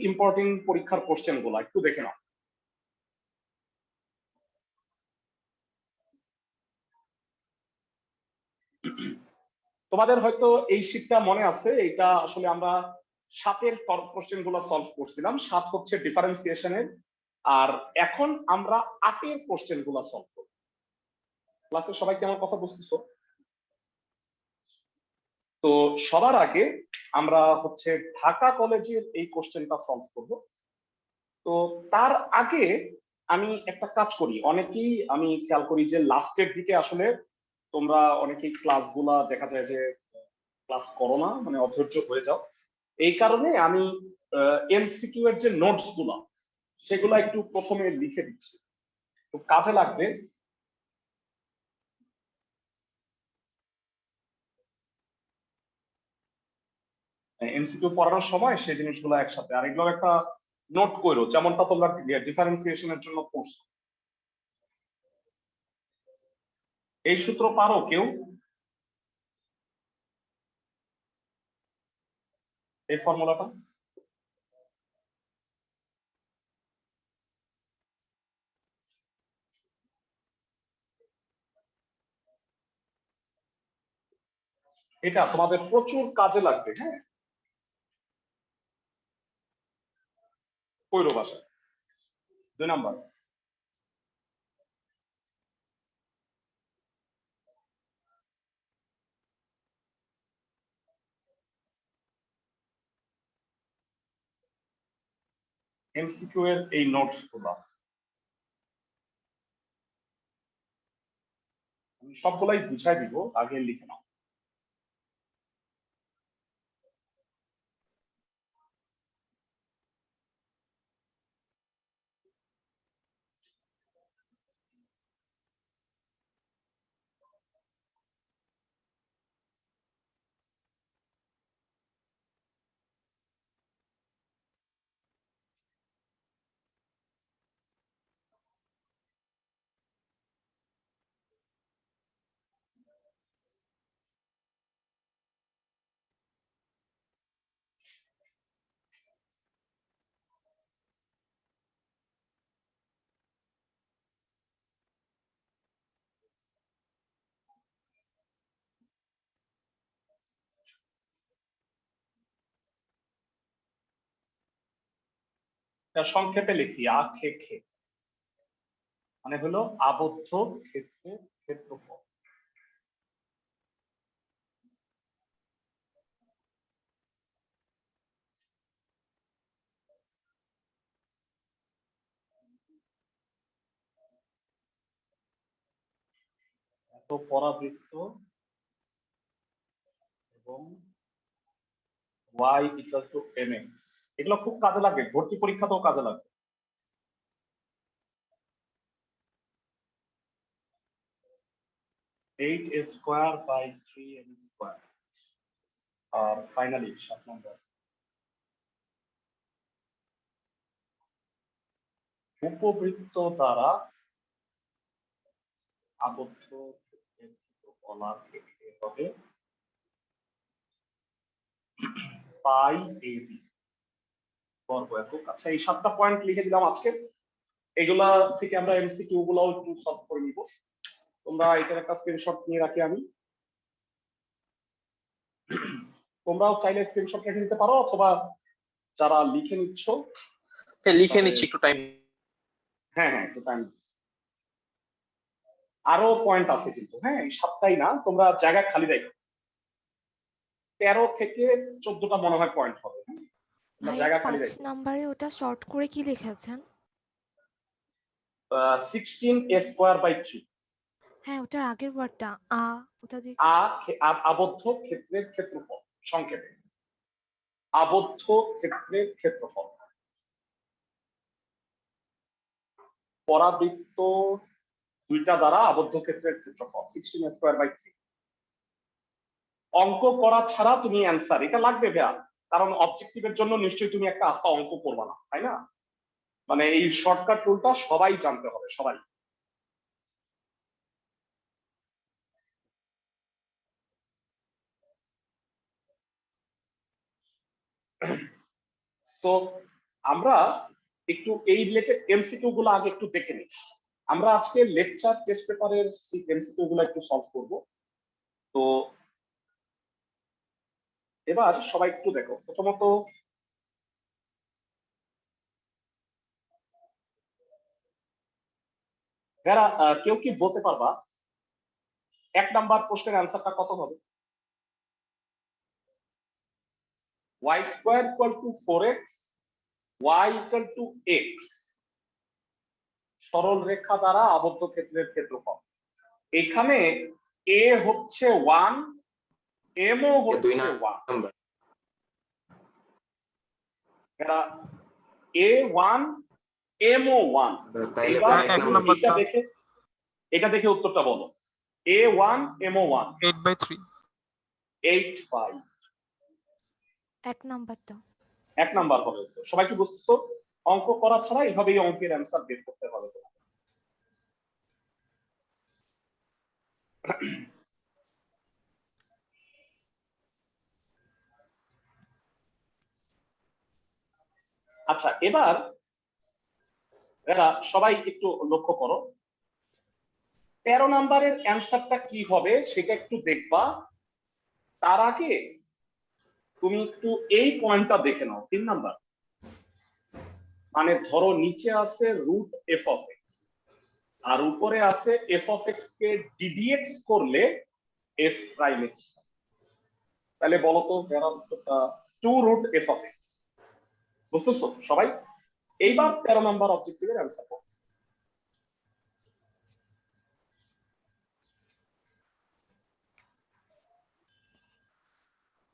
Important পরীক্ষার question গুলো একটু দেখে নাও। তোমাদের হয়তো এই শীটটা মনে আছে, এটা আসলে আমরা 7 কোশ্চেন গুলো সলভ করছিলাম। 7 হচ্ছে ডিফারেন্সিয়েশনের, আর এখন আমরা 8 কোশ্চেন গুলো সলভ করব। ক্লাসে সবাই কি আমার কথা বুঝতেছো? তো সবার আগে আমরা হচ্ছে ঢাকা কলেজের এই কোশ্চেনটা সলভ করব। তো তার আগে আমি একটা কাজ করি, অনেকেই আমি খেয়াল করি যে লাস্টের দিকে আসলে তোমরা অনেকেই ক্লাসগুলা দেখা যায় যে ক্লাস করো না, মানে অধৈর্য হয়ে যাও। এই কারণে আমি এমসিকিউ এর যে নোটস গুলা সেগুলা একটু প্রথমে লিখে দিচ্ছি, তো কাজে লাগবে। এমসিকিউ পড়ানোর সময় সেই জিনিসগুলো একসাথে, আর এগুলো একটা নোট করো, যেমনটা তোমরা ডিফারেন্সিয়েশনের জন্য পড়ছো। এই সূত্র পারো কেউ? এই ফর্মুলাটা এটা তোমাদের প্রচুর কাজে লাগবে। হ্যাঁ, কইরো ভাষা 2 নাম্বার। এমসিকিউ এর এই নোটস গুলা আমি সবগুলাই বুঝাই দিব, আগে লিখে নাও। সংক্ষেপে লিখি, আ খে খে মানে হলো আবদ্ধ ক্ষেত্রের ক্ষেত্রফল। এত পরাবৃত্ত এবং y ইকুয়াল টু mx, এগুলো খুব কাজে লাগবে, ভর্তি পরীক্ষাতেও কাজে লাগবে। 8 স্কোয়ার বাই 3m স্কোয়ার। আর ফাইনালি 7 নম্বর, উপবৃত্ত দ্বারা আবদ্ধ ক্ষেত্রের ক্ষেত্রফল হবে পাই ab বর্গ একক। আচ্ছা, এই 7টা পয়েন্ট লিখে দিলাম আজকে। এগুলা থেকে আমরা এমসিকিউ গুলো একটু সলভ করে নিব। তোমরা এটার একটা স্ক্রিনশট নিয়ে রাখি আমি, তোমরাও চাইলে স্ক্রিনশট রেখে নিতে পারো, অথবা যারা লিখে নিচ্ছ লিখে নিচ্ছি, একটু টাইম। হ্যাঁ হ্যাঁ, একটু টাইম। আরো পয়েন্ট আছে কিন্তু, হ্যাঁ এই 7টাই না, তোমরা জায়গা খালি রাখো। 13 থেকে 14টা মনে হয় পয়েন্ট হবে। ভাই, জায়গা খালি 5 রাখো। নম্বরে ওটা শর্ট করে কি লিখেছেন? 16 স্কোয়ার বাই 3। হ্যাঁ, ওটার আগের ওয়ার্ডটা ওটা যে আবদ্ধ ক্ষেত্রের ক্ষেত্রফল, সংক্ষেপে আবদ্ধ ক্ষেত্রের ক্ষেত্রফল। পরাবৃত্ত দুইটা দ্বারা আবদ্ধ ক্ষেত্রের ক্ষেত্রফল 16 স্কোয়ার বাই 3। অঙ্ক করা ছাড়া তুমি অ্যান্সার এটা লাগবে ভাইয়া, কারণ অবজেক্টিভের জন্য নিশ্চয়ই তুমি একটা আস্তা অঙ্ক করবা না, তাই না? মানে এই শর্টকাট রুলটা সবাই জানতে হবে, সবাই। তো আমরা একটু এই রিলেটেড এমসিকিউ গুলো আগে একটু দেখে নিই। আমরা আজকে লেকচার টেস্ট পেপারের এমসিকিউ গুলো একটু সলভ করব। তো এবার সবাই একটু দেখো, প্রথমত যারা কেউ কি বলতে পারবা 1 নাম্বার প্রশ্নের অ্যান্সারটা কত হবে? y square equal to 4x y equal to x, সরল রেখা দ্বারা আবদ্ধ ক্ষেত্রের ক্ষেত্রফল। এখানে a হচ্ছে 1, m ও হচ্ছে 1। নাম্বার এরা a1 m ও 1। তাইলে এবার এক নাম্বার এটা দেখে উত্তরটা বলো। a1 m ও 1 8/3 8/, 1 নাম্বারটা। 1 নাম্বার হবে উত্তর। সবাই কি বুঝতেছো? অঙ্ক করা ছাড়া এইভাবেই অঙ্কের অ্যান্সার বের করতে হবে। আচ্ছা, এবার এরা সবাই একটু লক্ষ্য করো, 13 নাম্বারের অ্যান্সারটা কি হবে সেটা একটু দেখবা। তার আগে তুমি একটু এই পয়েন্টটা দেখে নাও। 3 নাম্বার মানে ধরো নিচে আছে রুট এফ অফ এক্স আর উপরে আছে এফ অফ এক্স কে ডিডিএক্স করলে এফ প্রাইম এক্স। তাহলে বলো তো 2 রুট এফ অফ এক্স। বুঝতেছো সবাই? এইবার 13 নাম্বার অবজেক্টিভের অ্যান্সার করো।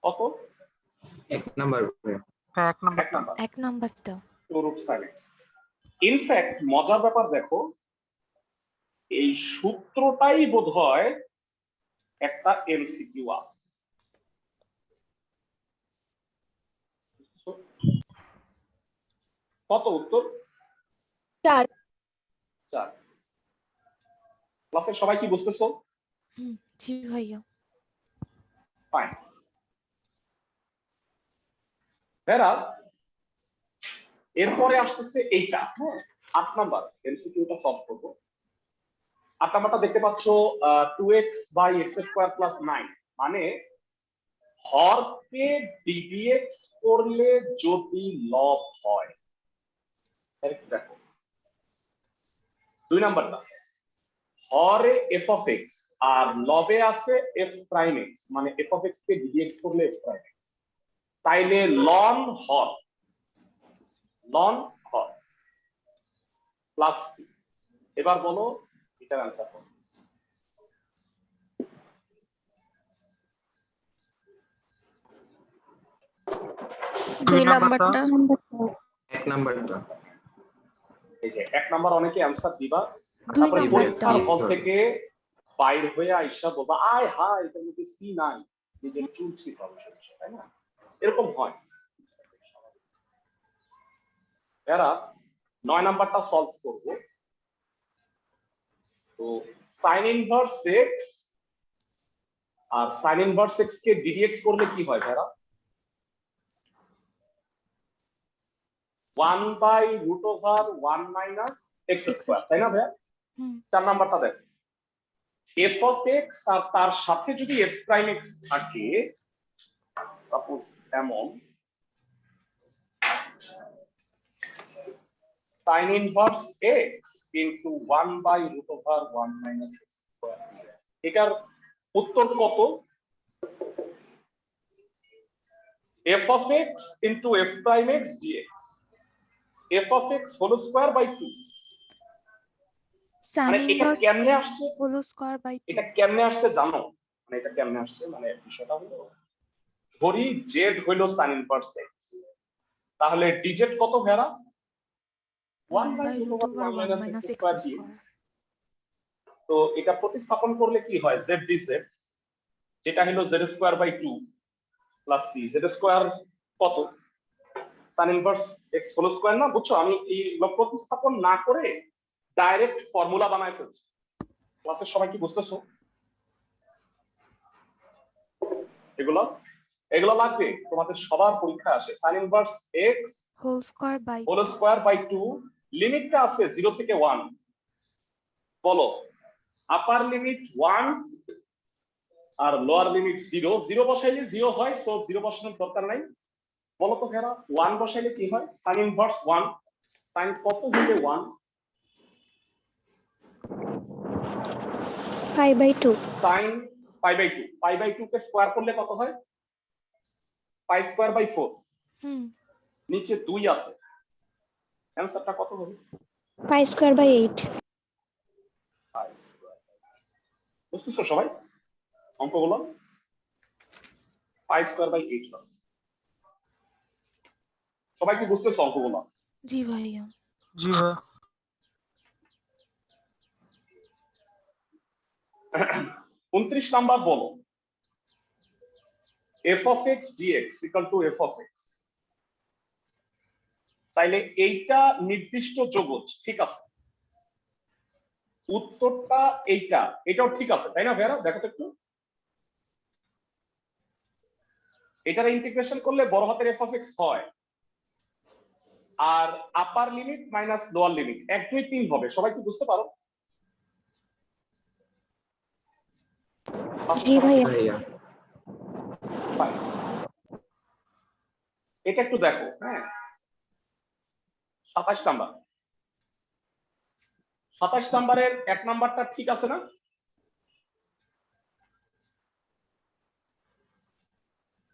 কত? 1 নাম্বার হ্যাঁ 1 1 নাম্বার নাম্বার 1 নাম্বারটা। 2 রুট সাইন এক্স। ইনফ্যাক্ট মজার ব্যাপার দেখো, এই সূত্রটাই বোধহয় একটা এমসিকিউ আছে। কত উত্তর? 4 4। ক্লাসের সবাই কি বুঝতেছো? জি ভাইয়া। ফাইন। এরা এরপরে আসতেছে এইটা, হ্যাঁ 8 নাম্বার এমসিকিউটা সলভ করব। 8 নাম্বারটা দেখতে পাচ্ছ 2x by x square plus 9, মানে হরকে ডিডিএক্স করলে যদি লব হয়। দেখো 2 নাম্বারটা হরে এফ অফ এক্স আর লবে আছে এফ প্রাইম এক্স, মানে এফ অফ এক্স কে ডিডিএক্স করলে এফ প্রাইম এক্স। তাইলে লন হর প্লাস সি। এবার বলো এটার অ্যান্সার করো। দুই 2 নাম্বারটা নাম্বারটা 1 নাম্বারটা এই যে 1 নাম্বার অনেকে অ্যান্সার দিবা, 2 তারপরে নাম্বারটা। পরীক্ষার হল থেকে বাইর হয়ে আইসা বলবা আয় হায় এটার মধ্যে সি নাই, নিজের চুল ছিট হবে সমস্যা, তাই না? এরকম হয়। এরা 9 নাম্বারটা সলভ করব। তো সাইন ইনভার্স এক্স আর সাইন ইনভার্স এক্স কে ডিডিএক্স করলে কি হয় ভাইরা? 1 by root over 1 minus x square, তাই না ভাইয়া? 4 নাম্বারটা দেখো, এফ অফ এক্স আর তার সাথে যদি এফ প্রাইম এক্স থাকে, সাপোজ এমন, sin inverse x into 1 by root over 1 minus x square d x. এটার উত্তর কত? F of x into f prime x d x, f of x whole square by 2। sin মানে এটা ইনভার্স কেমনে আসছে? Whole square by 2। এটা কেমনে আসছে জানো? মানে এটা কেমনে আসছে, মানে বিষয়টা হলো, ধরি জেড হইলো sin ইনভার্স এক্স, তাহলে ডিজেড কত ভেড়া? 1 by root over 1 minus x square d x. তো এটা প্রতিস্থাপন করলে কি হয়? জেড ডিজেড, যেটা হলো z square by 2 plus C. Z square কত? sin inverse x whole square না? বুঝছো, আমি এই প্রতিস্থাপন না করে ডাইরেক্ট ফর্মুলা বানায় ফেলছি। ক্লাসের সবাই কি বুঝতেছো এগুলো? এগুলো লাগবে তোমাদের সবার পরীক্ষা আসে। sin ইনভার্স x whole square by whole square by 2, লিমিটটা আছে 0 থেকে 1। বলো আপার লিমিট 1 আর লোয়ার লিমিট 0। 0 বসাইলে 0 হয়, সো 0 বসানোর দরকার নাই। বলো তো ভেরা 1 বসাইলে কি হয়? sin ইনভার্স 1, sin কত হইলে 1? π/2 sin π/2, π/2 কে স্কয়ার করলে কত হয়? Pi square by 4। হুম নিচে 2 আছে, অ্যানসারটা কত হবে? π²/8 পাই স্কয়ার। বুঝতেছো সবাই অঙ্কগুলো? পাই স্কয়ার বাই 8 হবে। সবাই কি বুঝতেছো অঙ্কগুলো? জি ভাইয়া। জি ভাইয়া। 29 নাম্বার বলো f of x dx equal to f of x। তাইলে এইটা নির্দিষ্ট যোগজ, ঠিক আছে? উত্তরটা এইটা, এটাও ঠিক আছে তাই না ভেরা? দেখো তো একটু, এটার ইন্টিগ্রেশন করলে বড় হাতের f of x হয়, আর upper limit minus lower limit 1 2 3 হবে। সবাই কি বুঝতে পারো? জি ভাইয়া। ভাইয়া। Fine. এটা একটু দেখো, হ্যাঁ 27 নাম্বার, 27 নাম্বারের 1 নাম্বারটা ঠিক আছে না?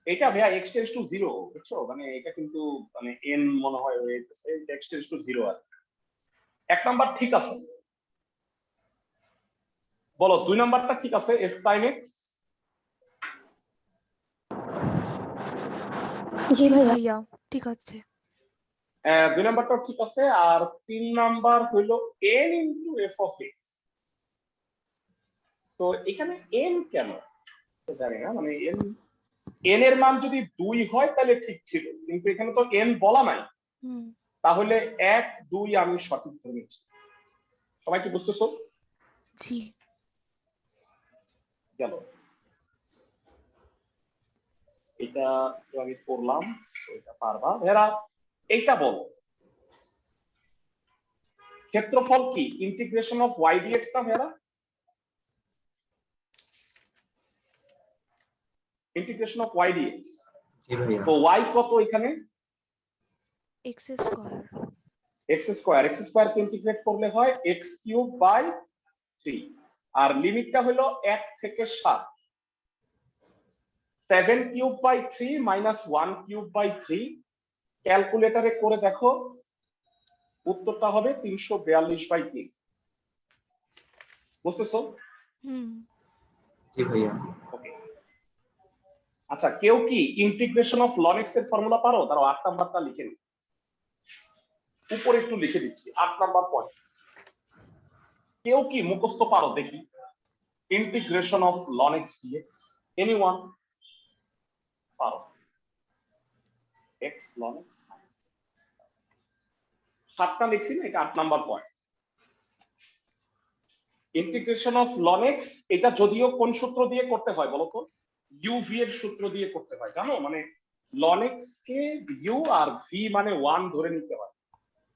এটা ভাইয়া x টেন্ডস টু 0, বুঝছো? মানে এটা কিন্তু মানে n মনে হয় হয়ে গেছে, x টেন্ডস টু 0 আছে। 1 নাম্বার ঠিক আছে। বলো 2 নাম্বারটা ঠিক আছে f প্রাইম x? জি জি ভাইয়া। ভাইয়া ঠিক আছে। 2 নাম্বারটাও ঠিক আছে। আর 3 নাম্বার হইলো n into f of x। তো এখানে n কেন তো জানি না, মানে n এর মান যদি 2 হয় তাহলে ঠিক ছিল, কিন্তু এখানে তো n বলা নাই, হুম তাহলে 1 2 আমি সঠিক ধরে নিচ্ছি। সবাই কি বুঝতেছো? জি গেল এটা তো আমি করলাম, তো এটা পারবা এরা। এইটা বলো ক্ষেত্রফল কি? ইন্টিগ্রেশন অফ y dx না ভেরা? Integration of y dx। জি ভাইয়া। তো y কত এখানে? X square. x square. x square কে ইন্টিগ্রেট করলে হয় x কিউব বাই 3, আর লিমিটটা হলো 1 থেকে 7। 7 cube by 3 minus 1 cube by 3, ক্যালকুলেটরে করে দেখো, উত্তরটা হবে 342/3। বুঝতেছো? হুম জি ভাইয়া। ওকে। আচ্ছা কেউ কি ইন্টিগ্রেশন অফ ln x এর ফর্মুলা পারো? দাঁড়াও 8 নাম্বারটা লিখে নি, উপরে একটু লিখে দিচ্ছি 8 নাম্বার পয়েন্ট। কেউ কি মুখস্থ পারো দেখি? Integration of ln x dx, anyone পারো? x ln x 7টা লিখছি না, এটা 8 number point. Integration of ln x, এটা যদিও কোন সূত্র দিয়ে করতে হয় বলতো? uv এর সূত্র দিয়ে করতে হয়, জানো? মানে ln x কে u আর v মানে 1 ধরে নিতে হয়,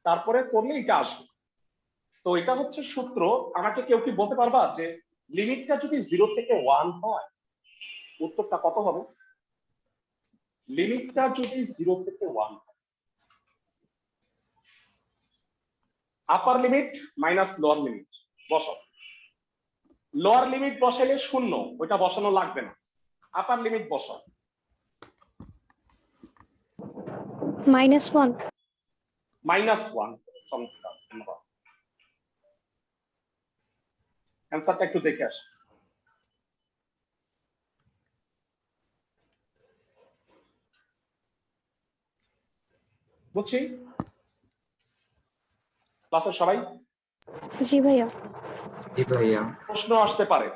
তারপরে করলে এটা আসবে। তো এটা হচ্ছে সূত্র। আমাকে কেউ কি বলতে পারবা যে লিমিটটা যদি 0 থেকে 1 হয় উত্তরটা কত হবে? লিমিটটা যদি 0 থেকে 1 হয়, আপার লিমিট মাইনাস লোয়ার লিমিট বসাও। লোয়ার লিমিট বসাইলে 0, ওইটা বসানো লাগবে না। আপার লিমিট বসাও। -1 -1। চমৎকার, ধন্যবাদ। অ্যান্সারটা একটু দেখে আসি। বুঝছি ক্লাসের সবাই? জি ভাইয়া। জি ভাইয়া। প্রশ্ন আসতে পারে,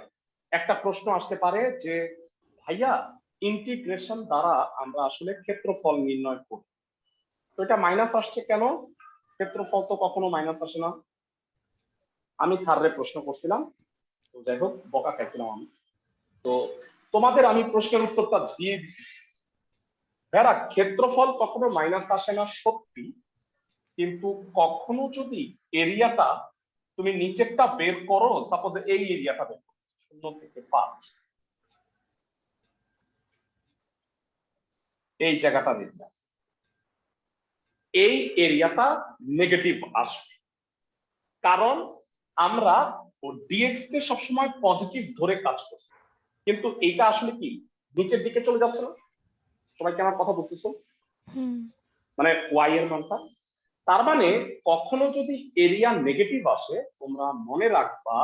একটা প্রশ্ন আসতে পারে যে ভাইয়া ইন্টিগ্রেশন দ্বারা আমরা আসলে ক্ষেত্রফল নির্ণয় করি, তো এটা মাইনাস আসছে কেন? ক্ষেত্রফল তো কখনো মাইনাস আসে না। আমি স্যাররে প্রশ্ন করছিলাম, তো যাই হোক বকা খাইছিলাম আমি। তো তোমাদের আমি প্রশ্নের উত্তরটা দিয়ে দিচ্ছি। ভাইরা ক্ষেত্রফল কখনো মাইনাস আসে না সত্যি, কিন্তু কখনো যদি এরিয়াটা তুমি নিচেরটা বের করো, সাপোজ এই এরিয়াটা বের করো 0 থেকে 5, এই জায়গাটা এরিয়া, এই এরিয়াটা নেগেটিভ আসবে, কারণ আমরা ডিএক্স কে সবসময় পজিটিভ ধরে কাজ করছি, কিন্তু এইটা আসলে কি নিচের দিকে চলে যাচ্ছে না? সবাই কি আমার কথা বুঝতেছো? হুম মানে ওয়াই এর মানটা, তার মানে কখনো যদি এরিয়া নেগেটিভ আসে, তোমরা মনে রাখবা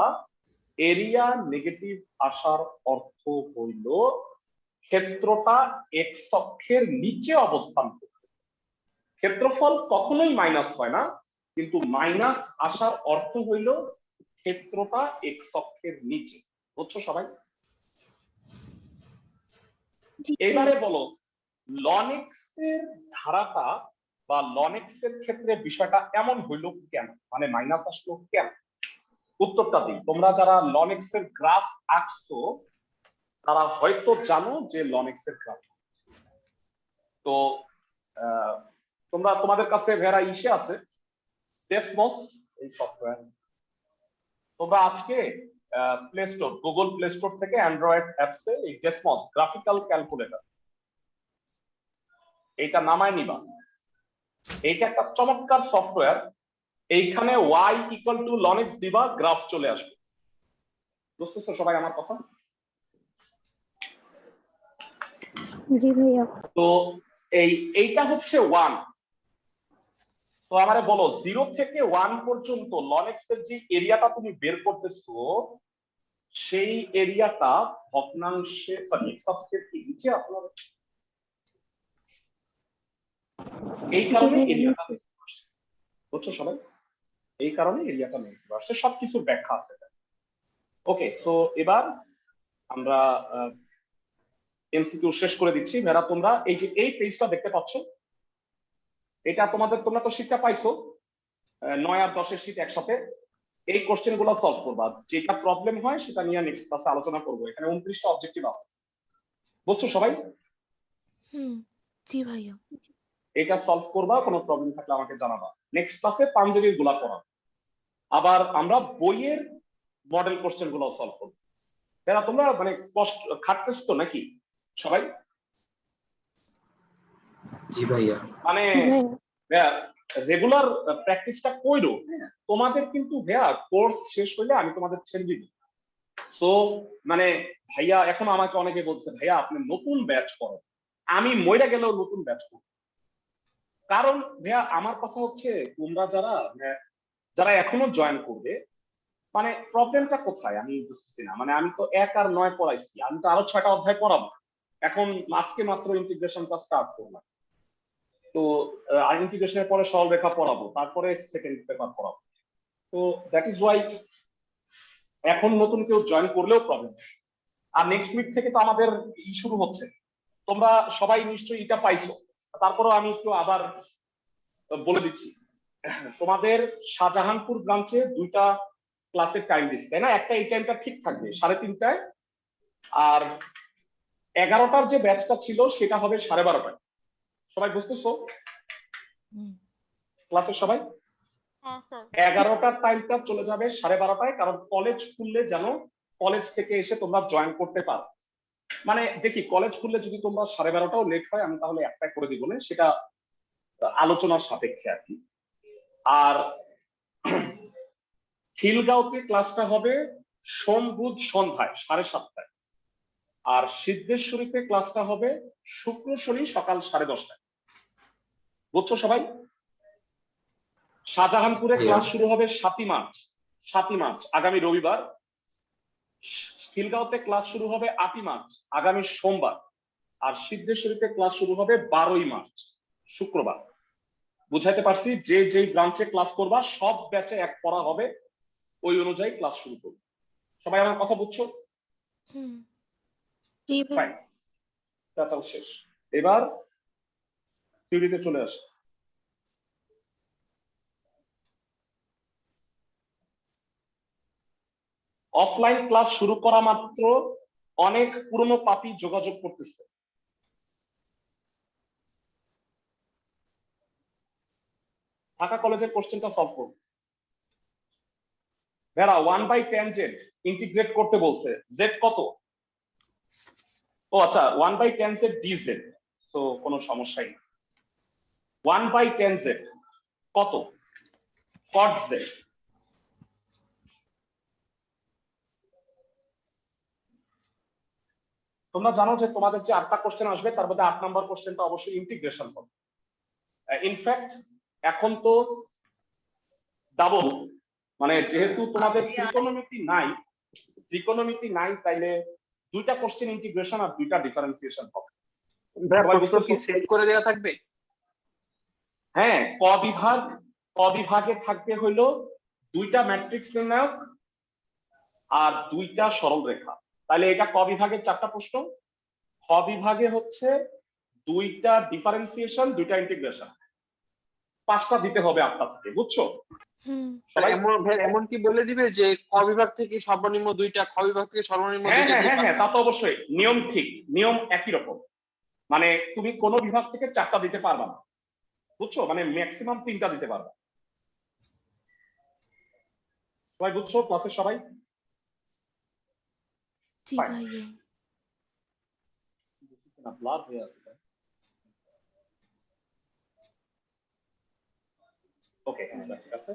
এরিয়া নেগেটিভ আসার অর্থ হইল ক্ষেত্রটা এক্স অক্ষের নিচে অবস্থান করতেছে। ক্ষেত্রফল কখনোই মাইনাস হয় না, কিন্তু মাইনাস আসার অর্থ হইল ক্ষেত্রটা এক্স অক্ষের নিচে। বুঝছো সবাই? এবারে বলো লন এক্স এর ধারাটা বা লন এক্স এর ক্ষেত্রে বিষয়টা এমন হইল কেন, মানে মাইনাস আসলো কেন? উত্তরটা দিই, তোমরা যারা লন এক্স এর গ্রাফ আঁকছো তারা হয়তো জানো যে লন এক্স এর গ্রাফ। তো তোমরা তোমাদের কাছে ভেরা ইসে আছে ডেসমস এই সফটওয়্যার, তোমরা আজকে play store, Google play store থেকে অ্যান্ড্রয়েড অ্যাপসে এই ডেসমস গ্রাফিক্যাল ক্যালকুলেটর এইটা নামায় নিবা। এইটা একটা চমৎকার সফটওয়্যার, এইখানে y equal to ln x দিবা, গ্রাফ চলে আসবে। বুঝতেছো সবাই আমার কথা? জি ভাইয়া। তো এইটা হচ্ছে 1। তো আমারে বলো 0 থেকে 1 পর্যন্ত ln x এর যে এরিয়াটা তুমি বের করতেছো, সেই এরিয়াটা ভগ্নাংশে সরি x অক্ষের কি নিচে আসলে, এই কারণে এরিয়াটা, বুঝছো সবাই? এই কারণে এরিয়াটা নেগেটিভ আসছে, সবকিছুর ব্যাখ্যা আছে। ওকে, সো এবার আমরা এমসিকিউ শেষ করে দিচ্ছি। ভেরা তোমরা এই যে এই পেজটা দেখতে পাচ্ছ, এটা তোমরা তো শীটটা পাইছো 9 আর 10 এর শীট একসাথে। এই কোশ্চেন গুলো সলভ করবা, যেটা প্রবলেম হয় সেটা নিয়ে নেক্সট ক্লাসে আলোচনা করবো। এখানে 29টা অবজেক্টিভ আছে, বুঝছো সবাই? হুম জি ভাইয়া। এটা সলভ করবা, কোনো প্রবলেম থাকলে আমাকে জানাবা। নেক্সট ক্লাসে পাঞ্জাবির গুলা করা, আবার আমরা বইয়ের মডেল কোশ্চেন গুলো সলভ করবো। ভেরা তোমরা মানে কষ্ট খাটতেছো তো নাকি সবাই? জি ভাইয়া। মানে ভাইয়া রেগুলার প্র্যাকটিসটা কইরো। তোমাদের কিন্তু ভাইয়া কোর্স শেষ হইলে আমি তোমাদের ছেড়ে দিব। সো মানে ভাইয়া এখন আমাকে অনেকে বলছে ভাইয়া আপনি নতুন ব্যাচ করো, আমি মইরা গেলেও নতুন ব্যাচ করো। কারণ ভাইয়া আমার কথা হচ্ছে তোমরা যারা যারা এখনো জয়েন করবে, মানে প্রবলেমটা কোথায় আমি বুঝতেছি না। মানে আমি তো 1 আর 9 পড়াইছি, আমি তো আরো 6টা অধ্যায় পড়াবো। এখন আজকে মাত্র ইন্টিগ্রেশনটা স্টার্ট করলাম, তো আর ইন্টিগ্রেশনের পরে সরলরেখা পড়াবো, তারপরে সেকেন্ড পেপার পড়াবো। তো দ্যাট ইজ ওয়াই এখন নতুন কেউ জয়েন করলেও প্রবলেম। আর নেক্সট উইক থেকে তো আমাদের শুরু হচ্ছে, তোমরা সবাই নিশ্চয়ই এটা পাইছো। তারপরেও আমি একটু আবার বলে দিচ্ছি, তোমাদের শাহজাহানপুর ব্রাঞ্চে 2টা ক্লাসের টাইম দিচ্ছি, তাই না? একটা এই টাইমটা ঠিক থাকবে 3:30টায়, আর 11টার যে ব্যাচটা ছিল সেটা হবে 12:30টায়। সবাই বুঝতেছো ক্লাসের সবাই? 11টার টাইমটা চলে যাবে 12:30টায়, কারণ কলেজ খুললে যেন কলেজ থেকে এসে তোমরা জয়েন করতে পারো। মানে দেখি কলেজ খুললে যদি তোমরা 12:30টাও লেট হয় আমি তাহলে একটা করে দিব না, সেটা আলোচনার সাপেক্ষে আর কি। আর খিলগাঁওতে ক্লাসটা হবে সোম বুধ সন্ধ্যায় 7:30টায়, আর সিদ্ধেশ্বরীতে ক্লাসটা হবে শুক্র শনি সকাল 10:30টায়। বুঝছো সবাই? শাহজাহানপুরে ক্লাস শুরু হবে 7ই মার্চ আগামী রবিবার। খিলগাঁওতে ক্লাস শুরু হবে 8ই মার্চ আগামী সোমবার। আর সিদ্ধেশ্বরীতে ক্লাস শুরু হবে 12ই মার্চ শুক্রবার। বুঝাইতে পারছি? যে যেই ব্রাঞ্চে ক্লাস করবা সব ব্যাচে এক পড়া হবে, ওই অনুযায়ী ক্লাস শুরু করবে। সবাই আমার কথা বুঝছো? জি ভাই। ফাইন, শেষ। এবার থিওরিতে চলে আসে। অফলাইন ক্লাস শুরু করা মাত্র অনেক পুরনো পাপী যোগাযোগ করতেছে। ঢাকা কলেজের কোশ্চেনটা সলভ করব। ভাইরা 1/10z ইন্টিগ্রেট করতে বলছে, z কত? ও আচ্ছা 1/10z dz, তো কোনো সমস্যাই নেই। 1/10z কত? cot z। তোমরা জানো যে তোমাদের যে 8টা কোশ্চেন আসবে তার মধ্যে 8 নাম্বার কোশ্চেনটা অবশ্যই ইন্টিগ্রেশন হবে। ইনফ্যাক্ট এখন তো ডাবল, মানে যেহেতু তোমাদের ত্রিকোণমিতি নাই তাইলে 2টা কোশ্চেন ইন্টিগ্রেশন আর 2টা ডিফারেন্সিয়েশন হবে। সবাই প্রশ্ন কি বুঝতেছো? সেট করে দেওয়া থাকবে? হ্যাঁ, ক বিভাগে থাকতে হইলো 2টা ম্যাট্রিক্স নির্ণায়ক আর 2টা সরল রেখা। তাহলে এটা ক বিভাগের 4টা প্রশ্ন, খ বিভাগে হচ্ছে 2টা ডিফারেন্সিয়েশন 2টা ইন্টিগ্রেশন, 5টা দিতে হবে 8টা থেকে, বুঝছো? হুম সবাই এমন কি বলে দিবে যে ক বিভাগ থেকে সর্বনিম্ন 2টা, খ বিভাগ থেকে সর্বনিম্ন হ্যাঁ 2টা হ্যাঁ দিয়ে হ্যাঁ হ্যাঁ, পাঁচটা? তা তো অবশ্যই, নিয়ম ঠিক, নিয়ম একই রকম। মানে তুমি কোন বিভাগ থেকে 4টা দিতে পারবা না, বুঝছো? মানে ম্যাক্সিমাম 3টা দিতে পারবা। সবাই বুঝছো ক্লাসের সবাই? জি Fine. ভাইয়া। ব্লাড হয়ে আছে। ওকে, ঠিক আছে।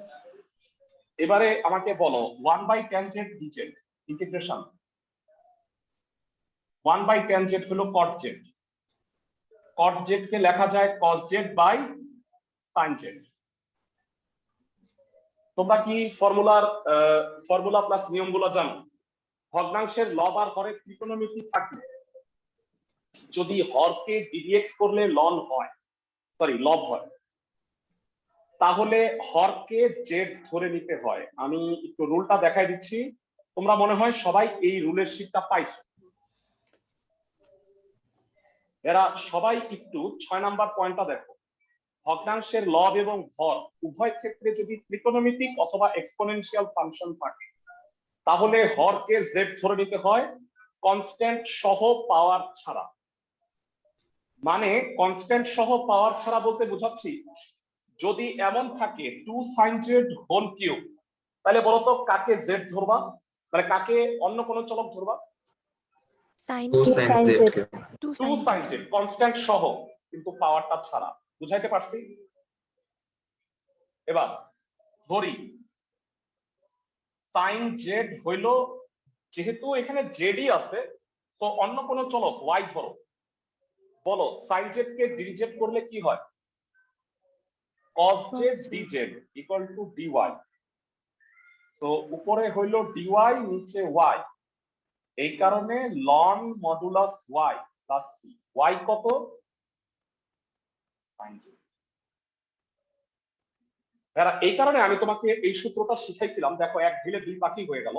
এবারে আমাকে বলো 1/10z dz ইন্টিগ্রেশন। 1/10z হলো cot z, cot z কে লেখা যায় cos z by sin z। তোমরা কি ফর্মুলা প্লাস নিয়মগুলো জানো? ভগ্নাংশের লব আর হরের ত্রিকোণমিতি থাকলে যদি হরকে ddx করলে লব হয়, তাহলে হরকে জেড ধরে নিতে হয়। আমি একটু রুলটা দেখাই দিচ্ছি, তোমরা মনে হয় সবাই এই রুলের শীটটা পাইছো। এরা সবাই একটু 6 নাম্বার পয়েন্টটা দেখো। ভগ্নাংশের লব এবং হর উভয় ক্ষেত্রে যদি ত্রিকোণমিতিক অথবা এক্সপোনেনশিয়াল ফাংশন থাকে তাহলে হরকে জেড ধরে নিতে হয় কনস্ট্যান্ট সহ পাওয়ার ছাড়া। মানে কনস্ট্যান্ট সহ পাওয়ার ছাড়া বলতে বোঝাচ্ছি, যদি এমন থাকে 2 sin z হোল কিউব, তাহলে বলো তো কাকে জেড ধরবা, মানে কাকে অন্য কোন চলক ধরবা? Sine 2 2 sin sin z z কে। 2 2 sin z কনস্ট্যান্ট সহ কিন্তু পাওয়ারটা ছাড়া। বুঝাইতে পারছি? এবার ধরি sin z হইল, যেহেতু এখানে জেডই আছে তো অন্য কোন চলক y ধরো। বলো sin z কে dz করলে কি হয়? cos z dz equal to dy। তো উপরে হইল dy, নিচে y, এই কারণে ln modulus y plus c। y কত? sin z। এই কারণে আমি তোমাকে এই সূত্রটা শিখাইছিলাম, দেখো এক ঢিলে দুই পাখি হয়ে গেল।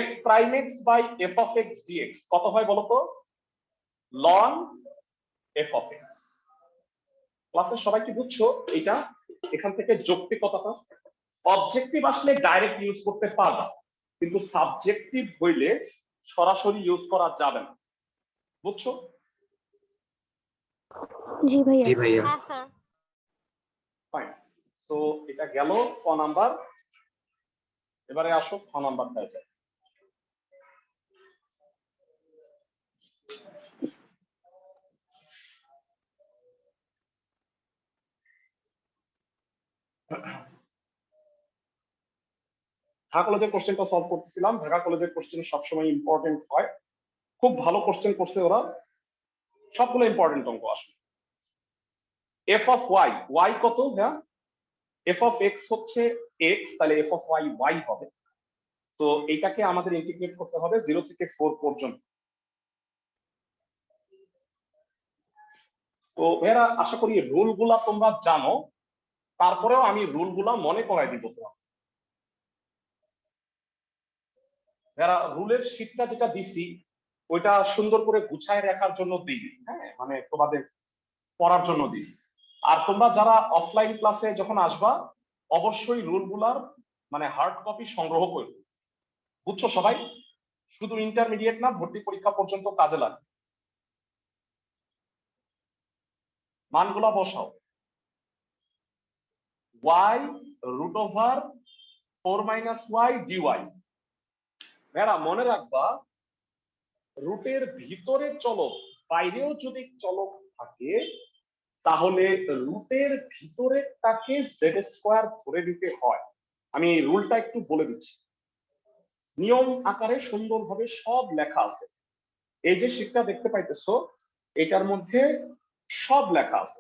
f prime x by f of x dx কত হয় বলো তো? ln f of x। ক্লাসের সবাই কি বুঝছো এটা? এখান থেকে যৌক্তিকতাটা, অবজেক্টিভ আসলে ডাইরেক্ট ইউজ করতে পারবা, কিন্তু সাবজেক্টিভ হইলে সরাসরি ইউজ করা যাবে না, বুঝছো? জি ভাইয়া। জি ভাইয়া। হ্যাঁ স্যার। ফাইন। তো এটা গেল ক নাম্বার। এবারে আসো খ নাম্বারটায় যাই। ঢাকা কলেজের কোশ্চেনটা সলভ করতেছিলাম। ঢাকা কলেজের কোশ্চেন সবসময় ইম্পর্টেন্ট হয়, খুব ভালো কোশ্চেন করছে ওরা, সবগুলো ইম্পর্টেন্ট অঙ্ক আসবে। এফ অফ ওয়াই, ওয়াই কত? হ্যাঁ, এফ অফ এক্স হচ্ছে এক্স, তাহলে এফ অফ ওয়াই ওয়াই হবে। তো এইটাকে আমাদের ইন্টিগ্রেট করতে হবে 0 থেকে 4 পর্যন্ত। তো এরা আশা করি রুলগুলা তোমরা জানো, তারপরেও আমি রুলগুলা মনে করাই দিব তোমার। যারা রুলের শীটটা যেটা দিছি ওইটা সুন্দর করে গুছায় রাখার জন্য দিই, হ্যাঁ, মানে তোমাদের পড়ার জন্য দিছি। আর তোমরা যারা অফলাইন ক্লাসে যখন আসবা অবশ্যই রুলগুলার মানে হার্ড কপি সংগ্রহ করবে, বুঝছো সবাই? শুধু ইন্টারমিডিয়েট না, ভর্তি পরীক্ষা পর্যন্ত কাজে লাগে। মানগুলা বসাও y root over 4 minus y dy। ভাইরা মনে রাখবা রুটের ভিতরে চলক বাইরেও যদি চলক থাকে তাহলে রুটের ভিতরেরটাকে জেড স্কোয়ার ধরে নিতে হয়। আমি এই রুলটা একটু বলে দিচ্ছি, নিয়ম আকারে সুন্দরভাবে সব লেখা আছে। এই যে শিটটা দেখতে পাইতেছো এটার মধ্যে সব লেখা আছে।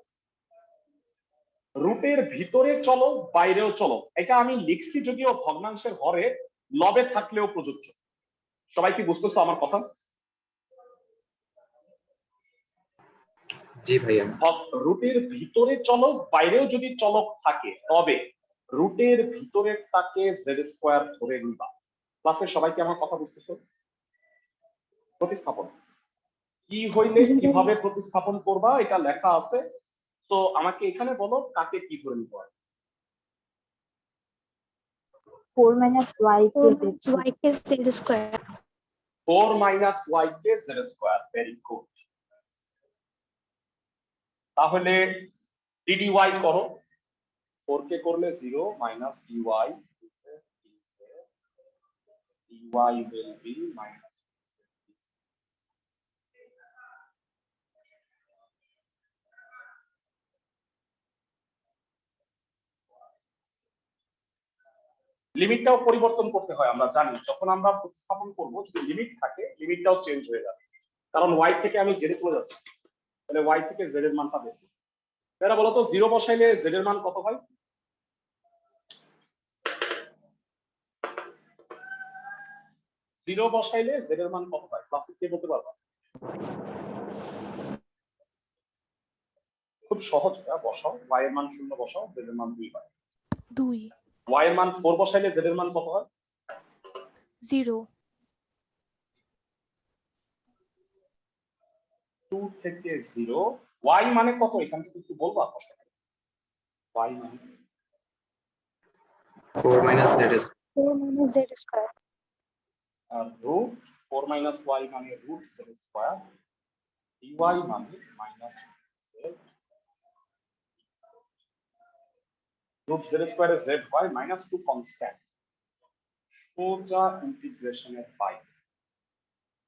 রুটের ভিতরে চলক বাইরেও চলক, এটা আমি লিখছি যদিও ভগ্নাংশের হরে, লবে থাকলেও প্রযোজ্য। সবাই কি বুঝতেছো আমার কথা? জি ভাইয়া। রুটের ভিতরে চলক বাইরেও যদি চলক থাকে তবে রুটের ভিতরের তাকে জেড স্কোয়ার ধরে নিবা। ক্লাসে সবাই কি আমার কথা বুঝতেছো? প্রতিস্থাপন কি হইলে কিভাবে প্রতিস্থাপন করবা এটা লেখা আছে। তো আমাকে এখানে বলো কাকে কি ধরে নিতে হয়। 4 minus y y কে z স্কয়ার। 4 মাইনাস y কে জেড স্কোয়ার। Very good. তাহলে dy করো, 4 কে করলে 0 minus dy, dy will be minus লিমিটটাও পরিবর্তন করতে হয়। আমরা জানি যখন আমরা প্রতিস্থাপন করব যদি লিমিট থাকে লিমিটটাও চেঞ্জ হয়ে যাবে, কারণ y থেকে আমি z এ চলে যাচ্ছি, তাহলে y থেকে z এর মানটা বের করব। এরা বলো তো 0 বসাইলে z এর মান কত হয়? 0 বসাইলে z এর মান কত হয়? ক্লাসে কে বলতে পারবা? খুব সহজ, বসাও, y এর মান 0 বসাও, z এর মান 2 হয়। 2 y এর মান 4 বসাইলে z এর মান কত হয়? 0 2 থেকে 0। y মানে কত এখান থেকে একটু বলবা কষ্ট করে? y মানে 4 minus z 4 minus z square রুট 4 মাইনাস y মানে রুট z স্কয়ার, dy মানে মাইনাস z রুট z স্কয়ারে z হয় -2 কনস্ট্যান্ট। সোজা ইন্টিগ্রেশনের পাই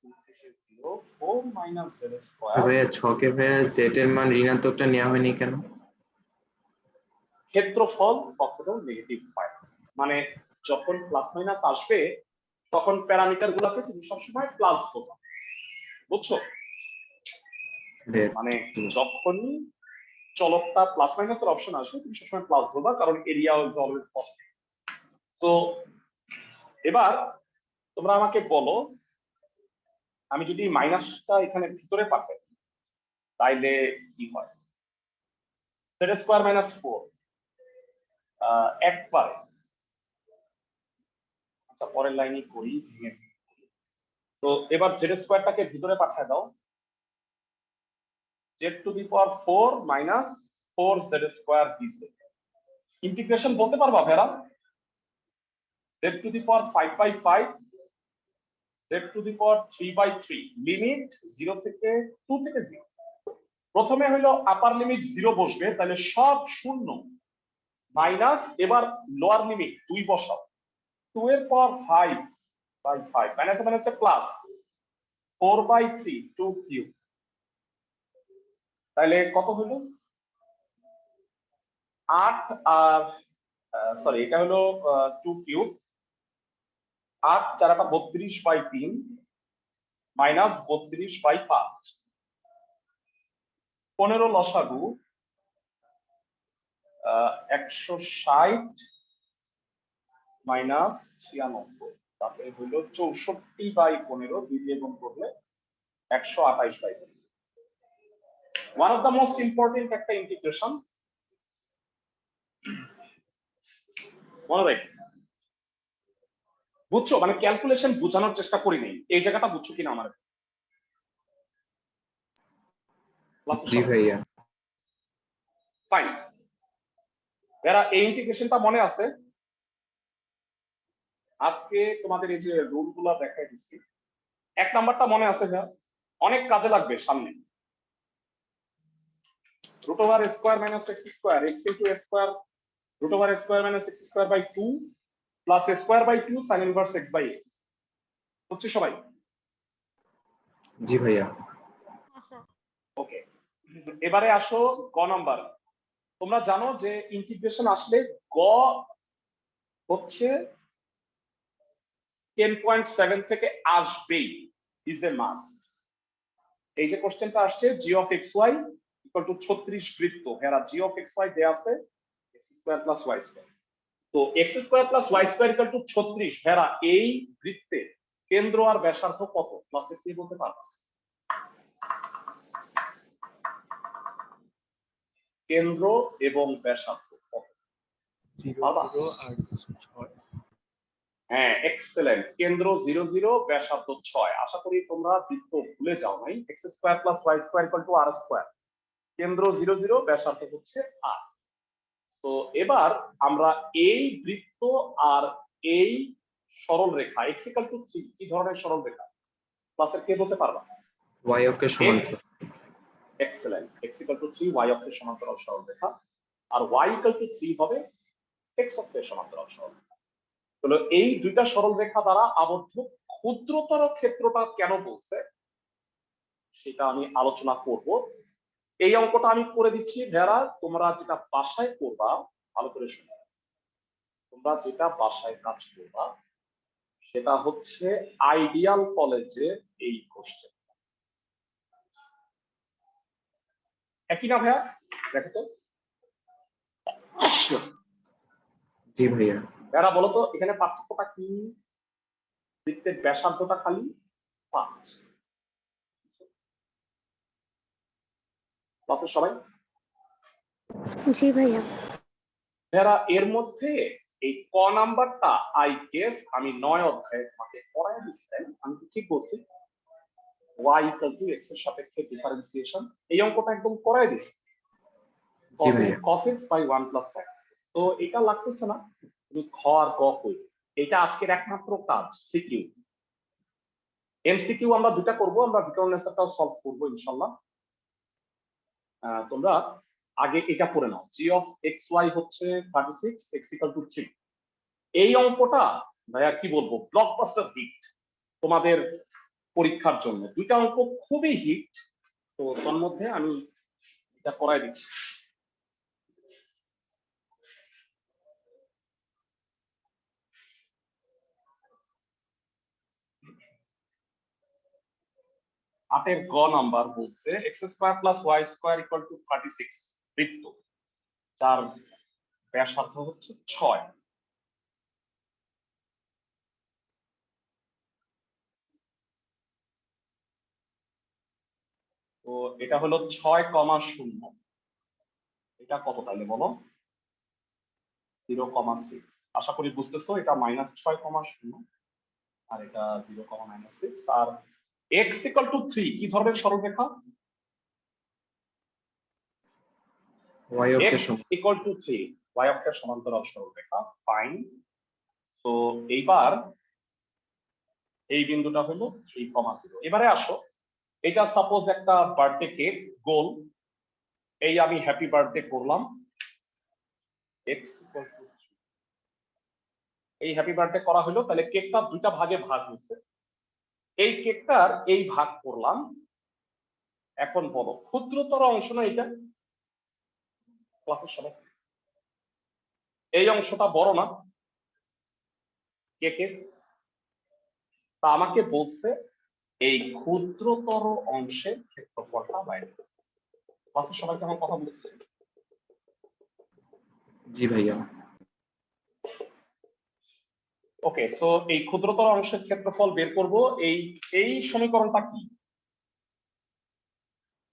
2 থেকে 0 4 মাইনাস z স্কয়ার। ভাইয়া ছকে ভাইয়া জেড এর মান ঋণাত্মকটা নেওয়া হয়নি কেন? ক্ষেত্রফল কখনো নেগেটিভ হয়, মানে যখন প্লাস মাইনাস আসবে তখন প্যারামিটার গুলোকে তুমি সবসময় প্লাস ধরবা, বুঝছো? মানে যখনই চলকটা প্লাস মাইনাসের অপশন আসবে তুমি সবসময় প্লাস ধরবা, কারণ এরিয়া ইজ অলওয়েজ পজিটিভ। তো এবার তোমরা আমাকে বলো আমি যদি মাইনাসটা এখানে ভিতরে পাঠাই তাইলে কি হয়? z স্কয়ার মাইনাস 4 একবারে, আচ্ছা পরের লাইনে করি ভেঙে। তো এবার z স্কয়ারটাকে ভিতরে পাঠিয়ে দাও, z to the power 4 minus 4z square dz। Integration বলতে পারবা ভেরা? z to the power 5/5 z to the power 3/3 limit 0 থেকে 2 থেকে 0। প্রথমে হলো আপার লিমিট 0 বসবে, তাহলে সব শূন্য মাইনাস, এবার লোয়ার লিমিট 2 বসাও, 2 এর পাওয়ার 5/5 মাইনাসে মাইনাসে প্লাস 4/3 2 কিউব। তাহলে কত হলো? 8 আর সরি এটা হলো 2 কিউব, 8 4 32/3 মাইনাস 32/5 15 লসাগু 160 মাইনাস 96, তারপরে হলো 64/15 2 দিয়ে গুণ করলে 128/15। One of the most important একটা ইন্টিগ্রেশন, মনে রাখ। বুঝছো? মানে ক্যালকুলেশন বোঝানোর চেষ্টা করি নেই, এই জায়গাটা বুঝছো কিনা আমার? জি ভাইয়া। ফাইন। এরা এই ইন্টিগ্রেশনটা মনে আছে? আজকে তোমাদের এই যে রুলগুলো দেখাই দিচ্ছি, 1 নাম্বারটা মনে আছে ভাইয়া? অনেক কাজে লাগবে সামনে। √² - x² x * a² root over square minus x square by 2 plus square by 2 sine inverse x by a. হচ্ছে সবাই? জি ভাইয়া। ওকে, এবারে আসো গ নাম্বার। তোমরা জানো যে ইন্টিগ্রেশন আসলে গ হচ্ছে 10.7 থেকে আসবেই, ইজ এ মাস্ট। এই যে কোশ্চেনটা আসছে g of x y equal to 36 বৃত্ত, হ্যাঁ জি অফ এক্স ওয়াই দেয়া আছে x square plus y square. তো x square plus y square equal to 36, হ্যাঁ এই বৃত্তে কেন্দ্র আর ব্যাসার্ধ কত? ক্লাসে কি বলতে পারবে? কেন্দ্র এবং ব্যাসার্ধ কত? 0 0 আর 6। হ্যাঁ, এক্সেলেন্ট। কেন্দ্র 0 0, ব্যাসার্ধ 6। আশা করি তোমরা বৃত্ত ভুলে যাও নাই। X square plus y square equal to R square. কেন্দ্র 0 0, ব্যাসার্ধ হচ্ছে আর। তো এবার আমরা এই বৃত্ত আর এই সরল রেখা এক্স ইকুয়াল টু 3 কি ধরনের সরল রেখা? ক্লাসের কে বলতে পারবা? ওয়াই অক্ষের সমান্তরাল। Excellent. X equal to 3 y অক্ষের সমান্তরাল সরল রেখা, আর ওয়াই ইকুয়াল টু 3 হবে এক্স অক্ষের সমান্তরাল সরল রেখা। তাহলে এই দুইটা সরল রেখা দ্বারা আবদ্ধ ক্ষুদ্রতর ক্ষেত্রটা কেন বলছে সেটা আমি আলোচনা করব। এই অঙ্কটা আমি করে দিচ্ছি যারা তোমরা যেটা বাসায় করবা ভালো করে শুনো। তোমরা যেটা বাসায় কাজ করবা সেটা হচ্ছে আইডিয়াল কলেজে এই কোশ্চেন একই না ভাইয়া? দেখো তো। জি ভাইয়া। এরা বলো তো এখানে পার্থক্যটা কি? বৃত্তের ব্যাসার্ধটা খালি 5। ক্লাসের সবাই? জি ভাইয়া। এরা এর মধ্যে এই ক নাম্বারটা আই গেস আমি 9 অধ্যায়ে তোমাকে পড়ায় দিয়েছিলাম। আমি কি ঠিক বলছি? y ইকুয়াল টু x এর সাপেক্ষে ডিফারেন্সিয়েশন, এই অঙ্কটা একদম করায় দিয়েছি। জি ভাইয়া। cos x by 1 plus sin x। তো এটা লাগতেছে না, তুমি খ আর গ কই। এটা আজকের একমাত্র কাজ সিকিউ। এমসিকিউ আমরা দুটা করব, আমরা বিকরণ নেচারটাও সলভ করব ইনশাআল্লাহ। তোমরা আগে এটা পড়ে নাও। g অফ xy হচ্ছে 36, x ইকুয়াল টু 3। এই অঙ্কটা ভাইয়া কি বলবো, ব্লকবাস্টার হিট তোমাদের পরীক্ষার জন্য। দুইটা অঙ্ক খুবই হিট, তো তার মধ্যে আমি এটা করাই দিচ্ছি। আটের গ নাম্বার বলছে x square plus y square equal to 36 বৃত্ত যার ব্যাসার্ধ হচ্ছে 6। তো এটা হলো 6,0। এটা কত তাহলে বলো? 0,6। আশা করি বুঝতেছো, এটা -6,0 আর এটা 0,6। আর x ইকুয়াল টু 3 কি ধরনের সরলরেখা? ওয়াই অক্ষের x ইকুয়াল টু 3 y অক্ষের সমান্তরাল সরলরেখা। ফাইন। তো এইবার এই বিন্দুটা হলো 3,0। এবারে আসো, এটা সাপোজ একটা বার্থডে কেক গোল, এই আমি হ্যাপি বার্থডে করলাম x ইকুয়াল টু 3। এই হ্যাপি বার্থডে করা হলো, তাহলে কেকটা দুইটা ভাগে ভাগ হয়েছে। এই কেকটার এই ভাগ করলাম। এখন বলো ক্ষুদ্রতর অংশ না এটা? ক্লাসের সময় এই অংশটা বড় না কেকের? তা আমাকে বলছে এই ক্ষুদ্রতর অংশের ক্ষেত্রফলটা বাইরে। ক্লাসের সবাইকে আমার কথা বুঝতেছে? জি ভাইয়া। ওকে, সো এই ক্ষুদ্রতর অংশের ক্ষেত্রফল বের করব। এই সমীকরণটা কি?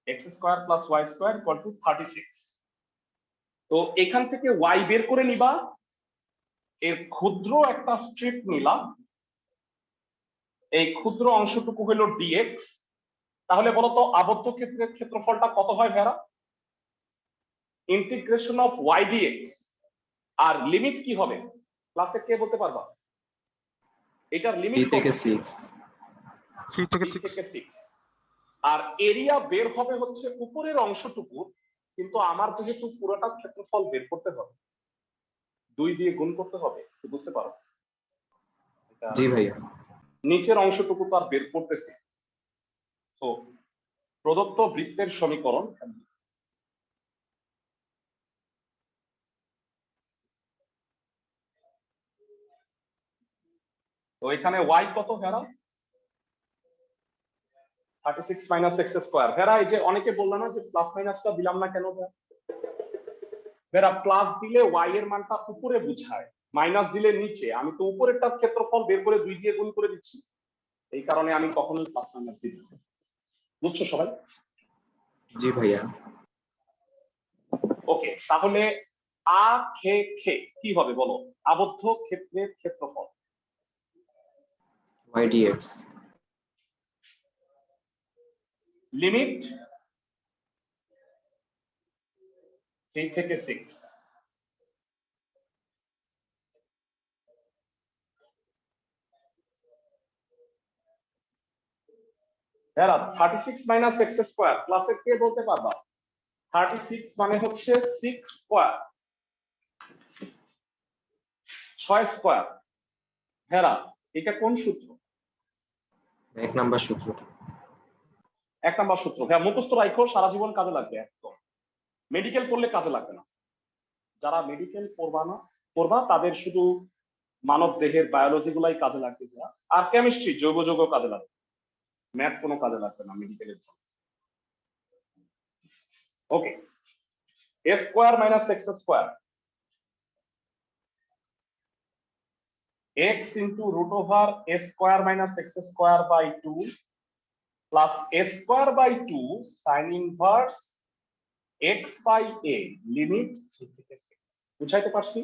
x square plus y square equal to 36। তো এখান থেকে y বের করে নিবা, এর ক্ষুদ্র একটা স্ট্রিপ নিলাম, এই ক্ষুদ্র অংশটুকু হলো dx। তাহলে বলো তো আবদ্ধ ক্ষেত্রের ক্ষেত্রফলটা কত হয় ভেরা? Integration of y dx। আর লিমিট কি হবে ক্লাসে কে বলতে পারবা? এটার লিমিট 3 থেকে 6। 3 থেকে 6। আর এরিয়া বের হবে হচ্ছে উপরের অংশটুকু, কিন্তু আমার যেহেতু পুরোটা ক্ষেত্রফল বের করতে হবে 2 দিয়ে গুণ করতে হবে, কি বুঝতে পারো? এটা জি ভাইয়া। নিচের অংশটুকু তো আর বের করতেছি। তো প্রদত্ত বৃত্তের সমীকরণ, তো এখানে y কত ভেড়া? 36 মাইনাস এক্স স্কোয়ার। ভেড়া এই যে অনেকে বললো না যে প্লাস মাইনাসটা দিলাম না কেন? ভেড়া প্লাস দিলে y এর মানটা উপরে বুঝায়, মাইনাস দিলে নিচে। আমি তো উপরেরটার ক্ষেত্রফল বের করে 2 দিয়ে গুণ করে দিচ্ছি, এই কারণে আমি কখনোই প্লাস মাইনাস দিই না। বুঝছো সবাই? জি ভাইয়া। ওকে, তাহলে আ খে খে কি হবে বলো? আবদ্ধ ক্ষেত্রের ক্ষেত্রফল। y dx। লিমিট 3 থেকে 6। এরা 36 মাইনাস এক্স স্কোয়ার ক্লাসে কে বলতে পারবা? 36 মানে হচ্ছে 6 স্কোয়ার, 6 স্কোয়ার। হেরা এটা কোন সূত্র? 1 নাম্বার সূত্র। 1 নাম্বার সূত্র। হ্যাঁ, মুখস্থ রাখো, সারা জীবন কাজে লাগবে। একদম মেডিকেল পড়লে কাজে লাগবে না। যারা মেডিকেল পড়বা তাদের শুধু মানব দেহের বায়োলজি গুলাই কাজে লাগবে, আর কেমিস্ট্রি জৈব যৌগ কাজে লাগবে, ম্যাথ কোনো কাজে লাগবে না মেডিকেলের জন্য। Okay, a square minus x square x into root over a square minus x square by 2 plus a square by 2 sin inverse x by a limit 3 থেকে 6। বুঝাইতে পারছি?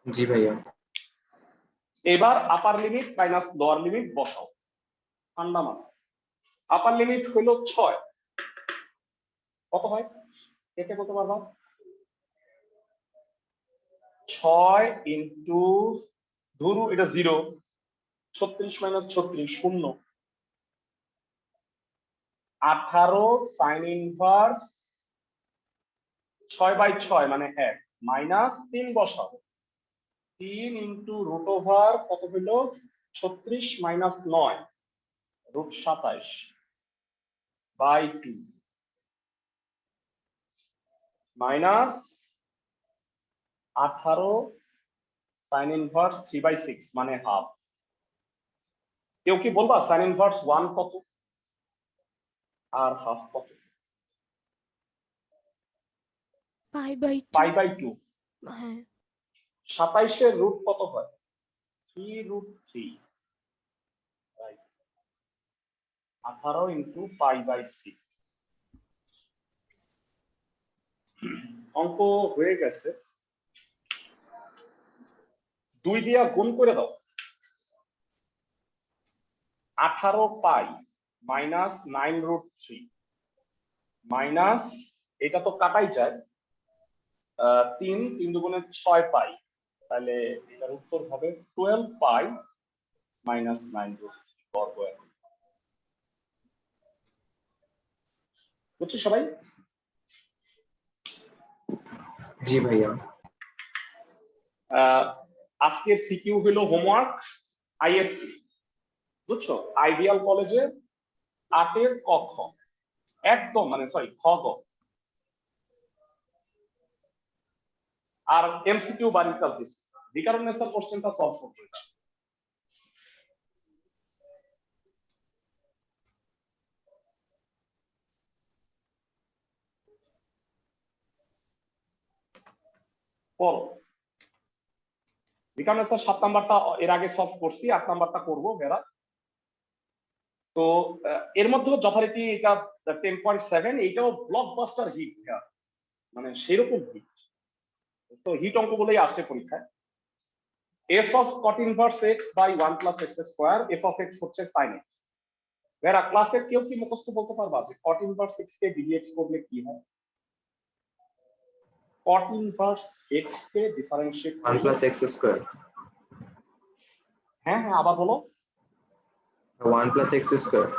জি ভাইয়া। এবার আপার লিমিট মাইনাস লোয়ার লিমিট বসাও ঠান্ডা মাথায়। আপার লিমিট হইল 6, কত হয় এটা বলতে পারবা? 6 ইন্টু ধরু এটা 0, 36 মাইনাস 36 0, 18 সাইন ইনভার্স 6 বাই 6 মানে 1 মাইনাস 3 বসাও। 3 ইন্টু রুট ওভার কত হইল? 36 minus 9 root 27 by 2 minus 18 sine inverse 3 by 6 মানে হাফ। কেউ কি বলবা সাইন ইনভার্স 1 কত আর হাফ কত? Pi by pi by 2। হ্যাঁ 27 এর রুট কত হয়? 3 রুট 3। 18 into pi by 6। অঙ্ক হয়ে গেছে, 2 দিয়া গুণ করে দাও। 18 পাই মাইনাস 9 রুট 3 মাইনাস, এটা তো কাটাই যায়, 3 3 দুগুণে 6 পাই, তাহলে এটার উত্তর হবে 12 পাই মাইনাস 9 রুট 3 বর্গ। বুঝছো সবাই? জি ভাইয়া। আজকের সিকিউ হলো হোমওয়ার্ক আইএসসি, বুঝছো? আইডিয়াল কলেজে 8 এর ক খ, একদম মানে সরি খ গ, আর এমসিকিউ বাড়ির কাজ দিচ্ছে। বিকারণ নেসার কোশ্চেনটা সলভ করতে হবে। পড়ো। বিকারণ নেসার 7 নাম্বারটা এর আগে সলভ করছি, 8 নাম্বারটা করবো বেড়া। তো এর মধ্যে যথারীতি এটা 10.7, এইটাও ব্লকবাস্টার হিট, মানে সেরকম হিট। তো হিট অঙ্ক বলেই আসছে পরীক্ষায়। f of cot inverse x by 1 plus x square, f of x হচ্ছে sin x। এরা ক্লাসের কেউ কি মুখস্থ বলতে পারবা যে cot inverse x কে dx করলে কি হয়? cot inverse x কে ডিফারেনশিয়েট 1 plus x square। হ্যাঁ হ্যাঁ আবার বলো। 1 plus x square।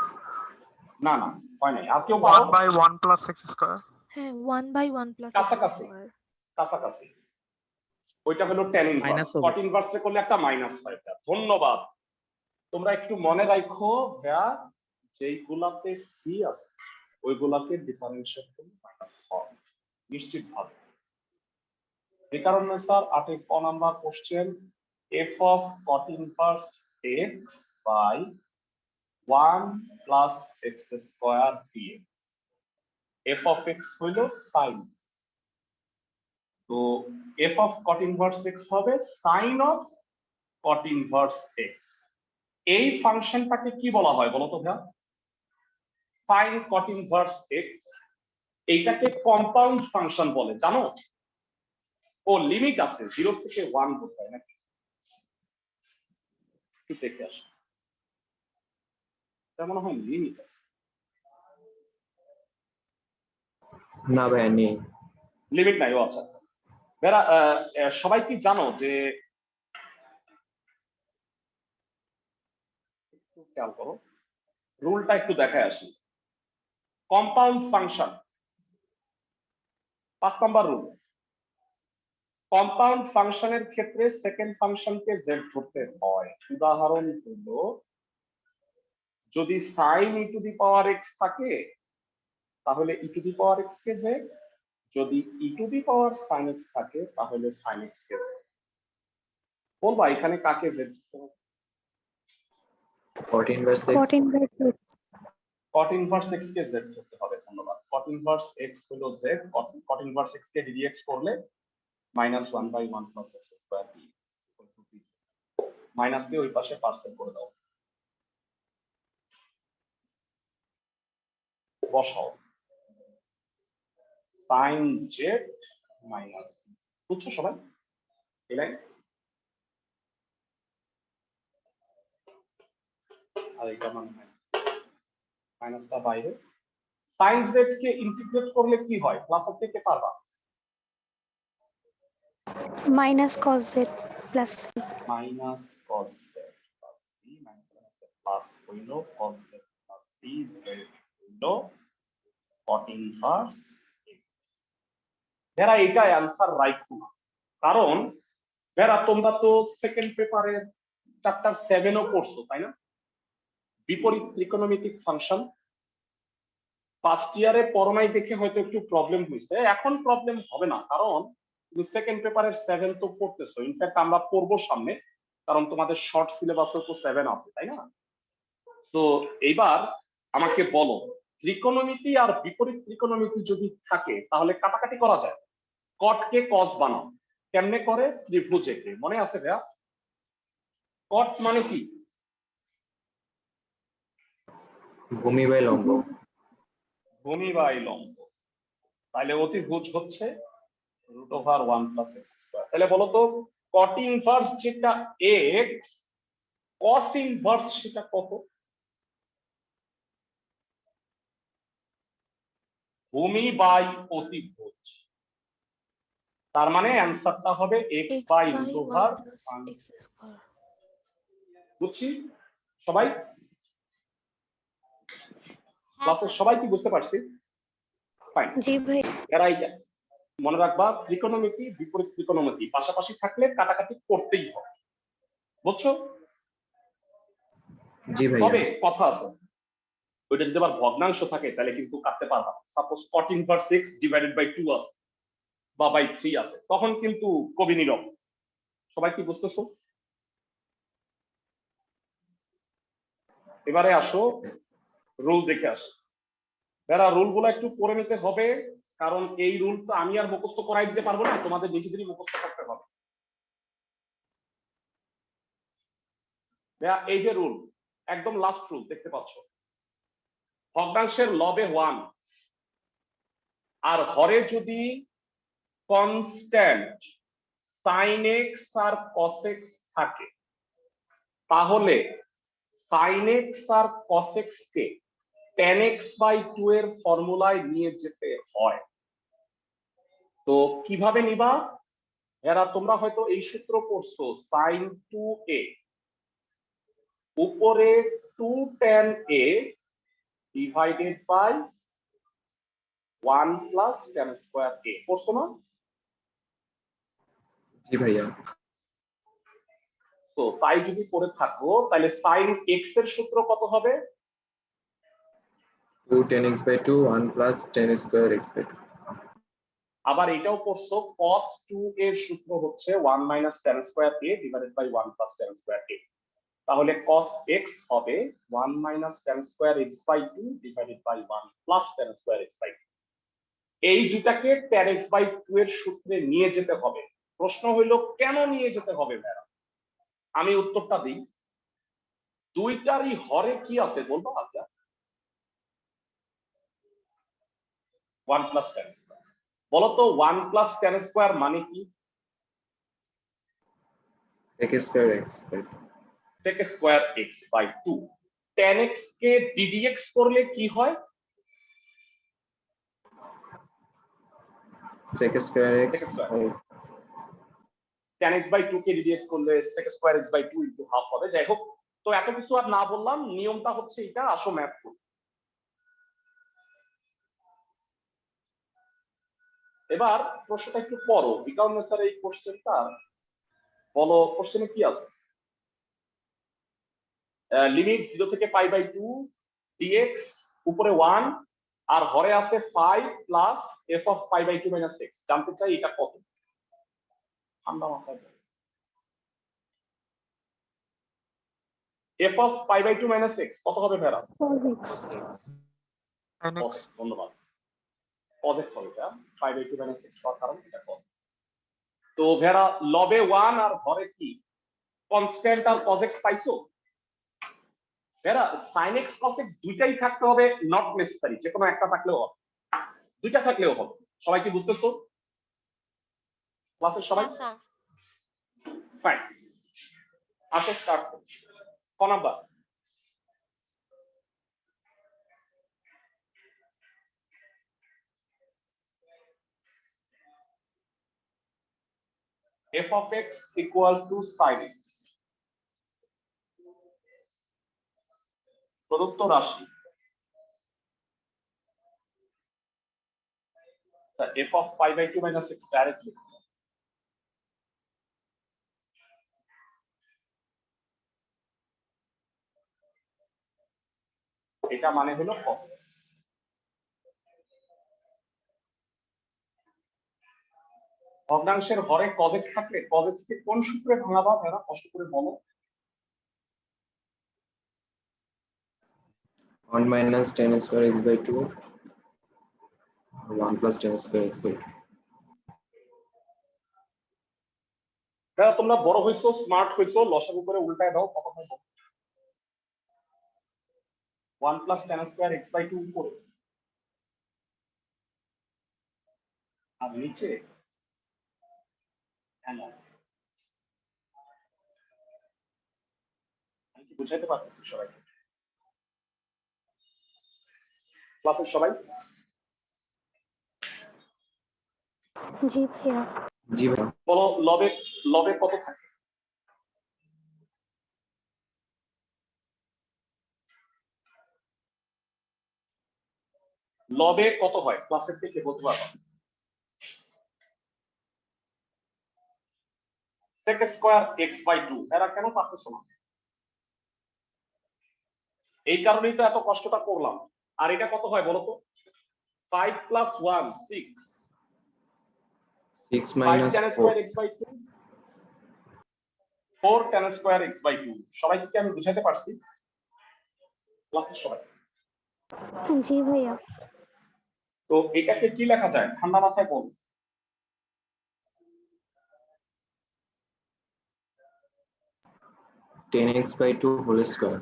না না হয় নাই, আর কেউ পারো? 1 by 1 plus x square। হ্যাঁ 1 বাই 1 প্লাস কাছাকাছি কাছাকাছি। ওইটা হলো tan ইনভার্স। Minus হবে। cot ইনভার্সে করলে একটা মাইনাস হয়। এটা ধন্যবাদ। তোমরা একটু মনে রাখো ভাইয়া, যেইগুলাতে সি আছে ওইগুলাকে ডিফারেন্সিয়েট করলে মাইনাস হয় নিশ্চিত ভাবে। এই কারণে স্যার 8 ক number question f of cot inverse x by 1 plus x square dx, f of x হইল sin x, তো f of cot inverse x হবে sin of cot inverse x। এই ফাংশনটাকে কি বলা হয় বলো তো ভাইয়া? sin cot inverse x, এইটাকে কম্পাউন্ড ফাংশন বলে, জানো? ও লিমিট আছে 0 থেকে 1 বোঝায় নাকি? একটু দেখে আসো, তার মনে হয় লিমিট আছে। না ভাইয়া নেই। লিমিট নাই, ও আচ্ছা। বেরা সবাই কি জানো যে, একটু খেয়াল করো, রুলটা একটু দেখায় আসি। Compound function 5 number rule, compound ফাংশনের ক্ষেত্রে সেকেন্ড ফাংশনকে z ধরতে হয়। উদাহরণ হলো যদি sin e to the power x থাকে তাহলে e to the power x K z, যদি e to the power sin x থাকে তাহলে sin x কে z। বলবা এখানে কাকে z ধরতে হবে? cot inverse x। cot inverse x, cot inverse x কে z ধরতে হবে। ধন্যবাদ। cot inverse x হলো z, cot inverse x কে dx করলে -1/1 plus x square dx equal to b। Minus কে ওই পাশে পার্সেল করে দাও, বসাও sin z মাইনাস, বুঝছো সবাই এই লাইন? আর এটা মানে মাইনাসটা বাইরে। sin z কে ইন্টিগ্রেট করলে কি হয়? প্লাসের থেকে পারবা? minus cos z plus c, minus cos z plus c, minus plus হইল cos z plus c, z হইল cot ইনভার্স x। যারা এটা অ্যানসার রাইখো না, কারণ যারা তোমরা তো সেকেন্ড পেপারের চ্যাপ্টার 7 ও পড়ছো তাই না? বিপরীত ত্রিকোণমিতিক ফাংশন ফার্স্ট ইয়ারে পড়ো নাই দেখে হয়তো একটু প্রবলেম হয়েছে, এখন প্রবলেম হবে না, কারণ তুমি সেকেন্ড পেপারের 7 তো পড়তেছো। ইনফ্যাক্ট আমরা পড়বো সামনে, কারণ তোমাদের শর্ট সিলেবাসও তো 7 আছে তাই না? তো এইবার আমাকে বলো, ত্রিকোণমিতি আর বিপরীত ত্রিকোণমিতি যদি থাকে তাহলে কাটাকাটি করা যায়। কট কে কস বানাও, কেমনে করে? ত্রিভুজ এঁকে, মনে আছে ভাইয়া? কট মানে কি? ভূমি বাই লম্ব। ভূমি বাই লম্ব। তাহলে অতিভুজ হচ্ছে √1 plus x square। তাহলে বলো তো cot ইনভার্স যেটা x, cos ইনভার্স সেটা কত? ভূমি বাই অতিভুজ, তার মানে অ্যানসারটা হবে x x by by √1 1 plus x square। বুঝছি সবাই? ক্লাসে সবাই কি বুঝতে পারছি? ফাইন। জি ভাই। এরা এইটা মনে রাখবা, ত্রিকোণমিতি বিপরীত ত্রিকোণমিতি পাশাপাশি থাকলে কাটাকাটি করতেই হবে, বুঝছো? জি ভাইয়া। তবে কথা আছে, ওইটা যদি আবার ভগ্নাংশ থাকে তাহলে কিন্তু কাটতে পারবা। Suppose cot inverse x divided by 2 আছে বা বাই 3 আছে, তখন কিন্তু কবি নীরব। সবাই কি বুঝতেছো? এবারে আসো রুল দেখে আসো। যারা রুলগুলো একটু পড়ে নিতে হবে, কারণ এই রুল তো আমি আর মুখস্থ করাই দিতে পারবো না, তোমাদের নিজেদেরই মুখস্থ করতে হবে। এই যে রুল, একদম লাস্ট রুল দেখতে পাচ্ছ, ভগ্নাংশের লবে 1 আর হরে যদি কনস্ট্যান্ট sin x আর cos x থাকে তাহলে sin x আর cos x কে tan x বাই 2 এর ফর্মুলায় নিয়ে যেতে হয়। তো কিভাবে নিবা? এরা তোমরা হয়তো এই সূত্র পড়ছো, sin 2a উপরে 2 tan a divided by 1 plus tan square a, পড়ছো না? জি ভাইয়া। তো তাই যদি করে থাকো তাহলে sin x এর সূত্র কত হবে? 2 10x by 2 1 plus 10 square x by 2। আবার এটাও পড়ছো cos 2 এর সূত্র হচ্ছে 1 minus tan square a divided by 1 plus tan square a। তাহলে cos x হবে 1 minus tan square x by 2 divided by 1 plus tan square x by 2। এই দুটাকে tan x by 2 এর সূত্রে নিয়ে যেতে হবে। প্রশ্ন হইল কেন নিয়ে যেতে হবে ভাইরা? আমি উত্তরটা দিই। দুইটারই হরে কি আছে বলবো আপনারা? 1 plus tan square। বলতো 1 plus tan square মানে কি? sec square x by 2। sec square x by 2। tan x K ddx করলে কি হয়? sec square x Sec square। by tan x by 2 K ddx করলে sec square x by 2 into half হবে। যাই হোক, তো এত কিছু আর না বললাম, নিয়মটা হচ্ছে এটা, আসো ম্যাথ করি। এবার প্রশ্নটা একটু পড়ো, বিকাউন স্যার এই কোশ্চেনটা বলো, কোশ্চেনে কি আছে? লিমিট 0 থেকে পাই বাই 2 dx উপরে 1 আর হরে আছে 5 plus f of pi by 2 minus 6। জানতে চাই এটা কত? ঠান্ডা মাথায় f of pi by 2 minus 6 কত হবে ভেরা? 4x। sin cos x x, ধন্যবাদ। cos x হবে এটা, pi by 2 minus 6 হওয়ার কারণ এটা cos x। তো ভেরা লবে 1 আর হরে কি কনস্ট্যান্ট আর cos x পাইছো? ভেরা sin x cos x দুইটাই থাকতে হবে, নট নেসেসারি, যে কোনো একটা থাকলেও হবে, দুইটা থাকলেও হবে। সবাই কি বুঝতেছো? ক্লাসের সবাই? Yes, sir. ফাইন, আসো স্টার্ট করি। ক number? f of x equal to sin x। প্রদত্ত রাশি f of pi by 2 minus 6 directly এটা মানে হলো cos x। ভগ্নাংশের হরে cos x থাকলে cos x কে কোন সূত্রে ভাঙাবা এরা কষ্ট করে বলো? 1 minus 10 square x by 2 1 plus 10 square x by 2। এরা তোমরা বড় হইছো, স্মার্ট হইছো, লসাগু করে উল্টায় দাও, কত হয়? 1 plus tan square x by 2 উপরে আর নিচে এমন। আমি কি বুঝাইতে পারতেছি সবাইকে? ক্লাসের সবাই? জি ভাইয়া। জি ভাইয়া। বলো লবে, লবে কত থাকে? লবে কত হয় ক্লাসের থেকে বলতে পারবা? sec square x by 2। এরা কেন পারতেছো না? এই কারণেই তো এত কষ্টটা করলাম। আর এটা কত হয় বলো তো? 5 plus 1 6 6 5 minus tan 4 square x by 2 4 tan square x by 2। সবাইকে কি আমি বুঝাতে পারছি? ক্লাসের সবাই? জি ভাইয়া। তো এটাকে কি লেখা যায় ঠান্ডা মাথায় বল? ten x by 2 whole square।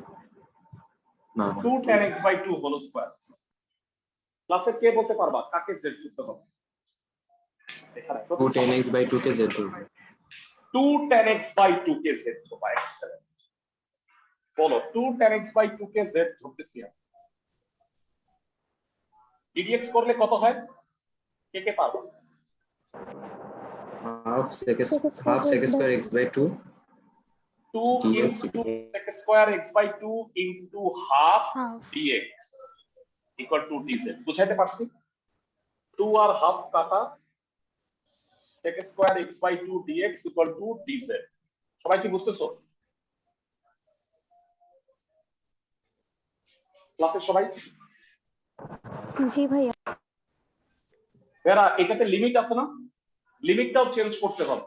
না 2 tan x by 2 whole square. ক্লাসে কে বলতে পারবা কাকে z যুক্ত হবে? এখানে 2 10 x by 2 কে z ধরবে। 2 tan x by 2 K z ধরবা। এক্সেলেন্ট। বলো 2 tan x by 2 K z ধরতেছি আমি। ddx করলে কত হয়? কে কে পারবা? half sec square x by 2 2 dx into sec square x by 2 into half Half. dx equal to dz। বুঝাইতে পারছি? 2 আর হাফ কাটা, sec square x/2 dx equal to dz। সবাই কি বুঝতেছো? ক্লাসের সবাই? জি ভাইয়া। এরা এটাতে লিমিট আছে না? লিমিটটাও চেঞ্জ করতে হবে।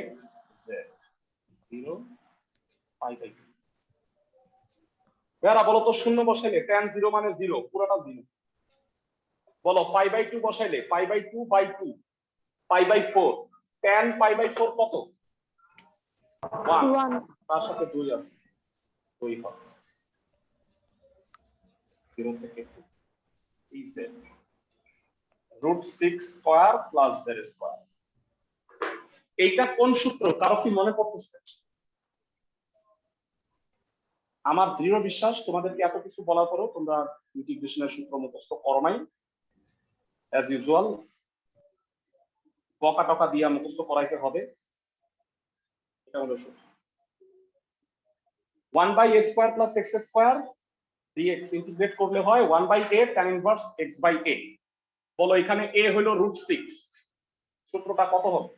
x z 0 π/2। এরা বলো তো শূন্য বসাইলে tan 0 মানে 0, পুরোটা 0। বলো π/2 বসাইলে π/2/2 π/4, tan π/4 কত? 1। 1 তার সাথে 2 আছে, 2 হবে 0 থেকে 2 dz √6 square plus z square. এইটা কোন সূত্র কারো কি মনে পড়তেছে? আমার দৃঢ় বিশ্বাস তোমাদেরকে এত কিছু বলার পরেও তোমরা ইন্টিগ্রেশনের সূত্র মুখস্থ করো নাই। অ্যাজ ইউজুয়াল বকা টকা দিয়ে মুখস্থ করাইতে হবে। এটা হলো সূত্র 1/a square plus x square dx integrate করলে হয় 1/a tan ইনভার্স x/a। বলো এখানে a হলো √6, সূত্রটা কত হবে?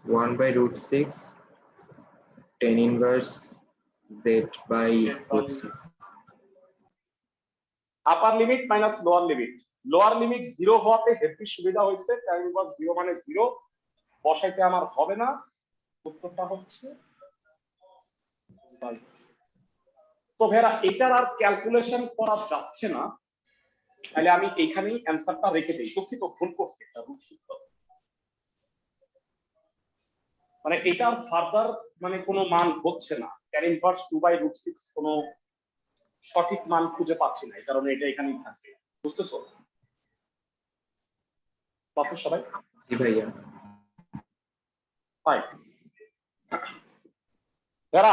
1/√6 tan inverse z/√6। আপার limit minus lower limit. Lower limit 0 হওয়াতে হেভি সুবিধা হয়েছে, tan ইনভার্স 0 মানে 0 বসাইতে আমার হবে না। উত্তরটা হচ্ছে 2/6। তো ভাইরা এটার আর ক্যালকুলেশন করা যাচ্ছে না, তাহলে আমি এইখানেই অ্যানসারটা রেখে দেই। দুঃখিত, ভুল করছি, এটা √6 মানে এটার ফার্দার মানে কোনো মান হচ্ছে না। tan ইনভার্স 2/√6 কোনো সঠিক মান খুঁজে পাচ্ছি না, এই কারণে এটা এখানেই থাকবে। বুঝতেছো ক্লাসের সবাই? জি ভাইয়া। ফাইন। যারা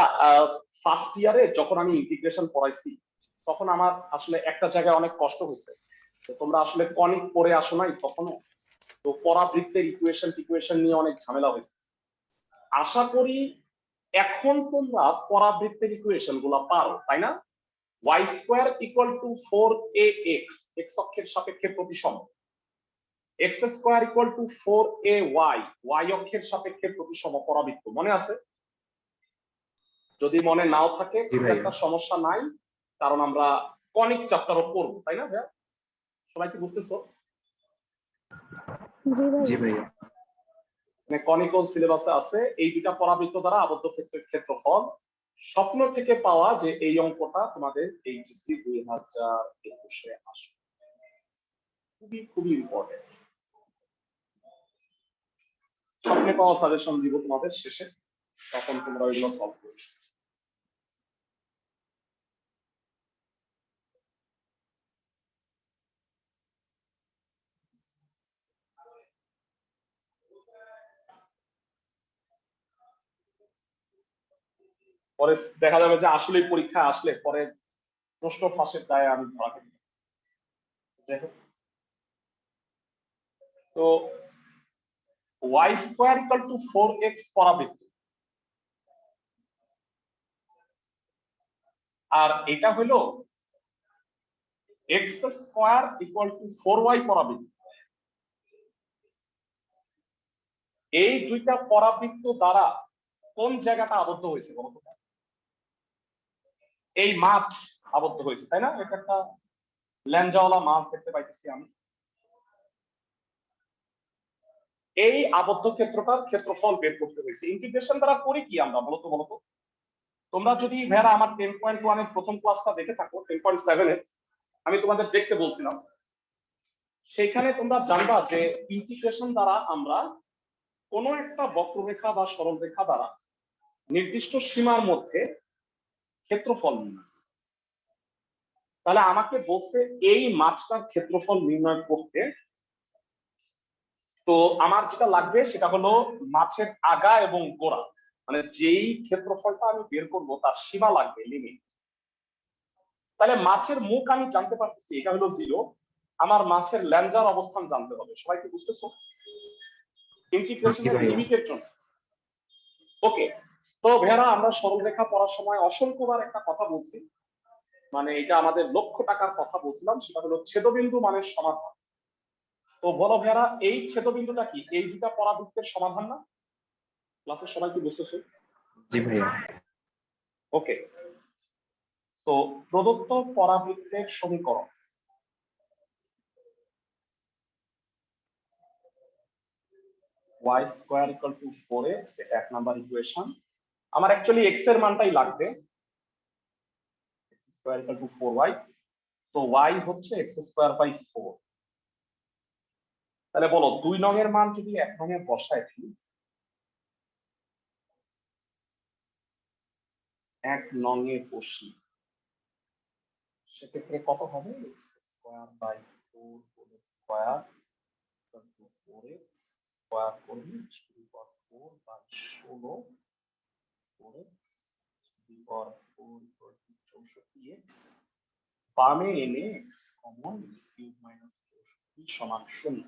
ফার্স্ট ইয়ারে যখন আমি ইন্টিগ্রেশন পড়াইছি তখন আমার আসলে একটা জায়গায় অনেক কষ্ট হয়েছে। তো তোমরা আসলে কনিক পড়ে আসো নাই তখনো, তো পরাবৃত্তের ইকুয়েশন নিয়ে অনেক ঝামেলা হয়েছে। আশা করি এখন তোমরা পরাবৃত্তের ইকুয়েশন গুলা পারো, তাই না? y square equal to 4ax, x অক্ষের সাপেক্ষে প্রতিসম। x square equal to 4ay, y অক্ষের সাপেক্ষে প্রতিসম পরাবৃত্ত মনে আছে? যদি মনে নাও থাকে খুব একটা সমস্যা নাই, কারণ আমরা কনিক চ্যাপ্টারও পড়বো, তাই না ভাইয়া? সবাই কি বুঝতেছো? জি ভাইয়া। মানে কনিকল সিলেবাসে আছে এই দুটা পরাবৃত্ত দ্বারা আবদ্ধ ক্ষেত্রের ক্ষেত্রফল। স্বপ্ন থেকে পাওয়া যে এই অঙ্কটা তোমাদের এইচএসসি 2021-এ আসবে, খুবই খুবই ইম্পর্টেন্ট। স্বপ্নে পাওয়া সাজেশন দিব তোমাদের শেষে, তখন তোমরা ওইগুলো সলভ করবে। পরে দেখা যাবে যে আসলে পরীক্ষা আসলে পরে প্রশ্ন ফাঁসের দায়ে আমি ধরা খেতে পারি। তো y square equal to 4x পরাবৃত্ত, আর এটা হলো x square equal two 4y পরাবৃত্ত। এই দুইটা পরাবৃত্ত দ্বারা কোন জায়গাটা আবদ্ধ হয়েছে বলতো? এই মাছ আবদ্ধ হয়েছে, তাই না? এটা একটা ল্যাঞ্জাওয়ালা মাছ দেখতে পাইতেছি আমি। এই আবদ্ধ ক্ষেত্রটার ক্ষেত্রফল বের করতে হয়েছে। ইন্টিগ্রেশন দ্বারা করি কি আমরা বলতো? তোমরা যদি ভেরা আমার 10.1 এর প্রথম ক্লাসটা দেখে থাকো, 10.7 এর আমি তোমাদের দেখতে বলছিলাম, সেখানে তোমরা জানবা যে ইন্টিগ্রেশন দ্বারা আমরা কোনো একটা বক্ররেখা বা সরলরেখা দ্বারা নির্দিষ্ট সীমার মধ্যে ক্ষেত্রফল নির্ণয়। তাহলে আমাকে বলছে এই মাছটার ক্ষেত্রফল নির্ণয় করতে, তো আমার যেটা লাগবে সেটা হলো মাছের আগা এবং গোড়া, মানে যেই ক্ষেত্রফলটা আমি বের করব তার সীমা লাগবে, লিমিট। তাহলে মাছের মুখ আমি জানতে পারতেছি এটা হলো 0, আমার মাছের ল্যাঞ্জার অবস্থান জানতে হবে। সবাই কি বুঝতেছো? ইন্টিগ্রেশনের লিমিটের জন্য। ওকে, তো ভেড়া আমরা সরলরেখা পড়ার সময় অসংখ্যবার একটা কথা বলছি মানে এটা আমাদের লক্ষ টাকার কথা বলছিলাম, সেটা হলো ছেদবিন্দু মানে সমাধান। তো বলো ভাইয়ারা, এই ছেদবিন্দুটা কি এই দুটা পরাবৃত্তের সমাধান না? ক্লাসের সবাই কি বুঝতেছো? জি ভাইয়া। ওকে, তো প্রদত্ত পরাবৃত্তের সমীকরণ y square equal to 4x, এটা এক নাম্বার ইকুয়েশন। আমার অ্যাকচুয়ালি x এর মানটাই লাগবে, x square equal two 4y, তো y হচ্ছে x স্কয়ার বাই 4। তাহলে বলো 2 নং এর মান যদি 1 নং এ বসায় দিই, 1 নং এ বসি, সেক্ষেত্রে কত হবে? x square by 4 whole square equal to 4x square করলে 4 by 16 4x 4 equal to 64x, বামে এনে x common, x cube minus 64 সমান 0।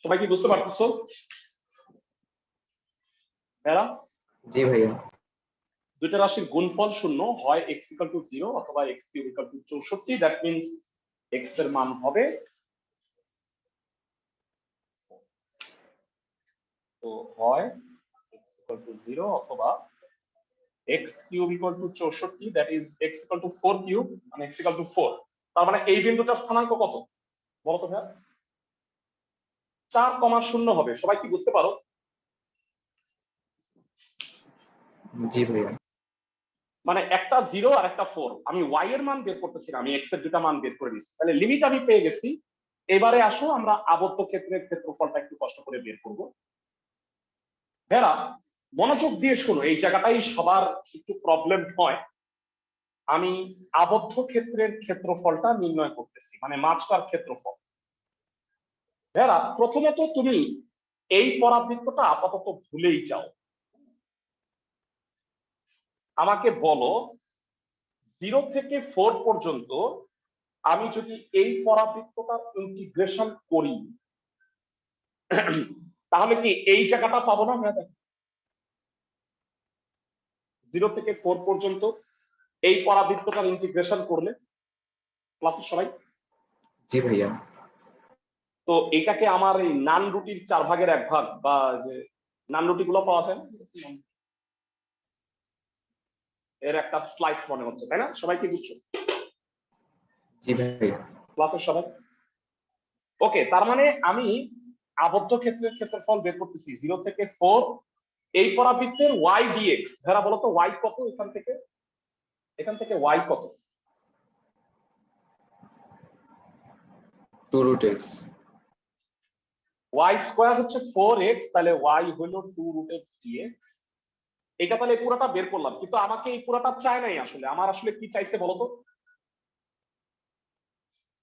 সবাই কি বুঝতে পারতেছো? ভাইয়া, জি ভাইয়া। দুইটা রাশির গুণফল শূন্য, হয় x ইকুয়াল টু 0 অথবা x cube equal to 64, that means x এর মান হবে, তো হয় x ইকুয়াল টু 0 অথবা x cube equal to 64, that is x equal to 4 cube, মানে x ইকুয়াল টু 4। তার মানে এই বিন্দুটার স্থানাঙ্ক কত বলো তো ভাইয়া? 4,0 হবে। সবাই কি বুঝতে পারো? জি ভাইয়া। মানে একটা 0 আর একটা 4, আমি y এর মান বের করতেছি না, আমি x এর দুটা মান বের করে দিচ্ছি, তাহলে লিমিট আমি পেয়ে গেছি। এবারে আসো আমরা আবদ্ধ ক্ষেত্রের ক্ষেত্রফলটা একটু কষ্ট করে বের করব। ভেরা, মনোযোগ দিয়ে শোনো, এই জায়গাটাই সবার একটু প্রবলেম হয়। আমি আবদ্ধ ক্ষেত্রের ক্ষেত্রফলটা নির্ণয় করতেছি, মানে মাছটার ক্ষেত্রফল। ভেরা, প্রথমত তুমি এই পরাবৃত্তটা আপাতত ভুলেই যাও। আমাকে বলো 0 থেকে 4 পর্যন্ত আমি যদি এই পরাবৃত্তটা ইন্টিগ্রেশন করি, তাহলে কি এই জায়গাটা পাবো না? হ্যাঁ, 0 থেকে 4 পর্যন্ত এই পরাবৃত্তটার ইন্টিগ্রেশন করলে, ক্লাসের সবাই? জি ভাইয়া। তো এটাকে আমার এই নান রুটির 4 ভাগের 1 ভাগ, বা যে নান রুটি গুলো পাওয়া যায় এর একটা স্লাইস মনে হচ্ছে, তাই না? সবাই কি বুঝছো? জি ভাইয়া। ক্লাসের সবাই? ওকে, তার মানে আমি আবদ্ধ ক্ষেত্রের ক্ষেত্রফল বের করতেছি 0 থেকে 4, এই পরাবৃত্তের y dx। যারা বলো তো y কত? এখান থেকে y কত? 2 root x। y স্কয়ার হচ্ছে 4x, তাহলে y হলো 2 root x dx। এটা তাহলে পুরোটা বের করলাম, কিন্তু আমাকে এই পুরোটা চাই নাই আসলে। আমার আসলে কি চাইছে বলতো?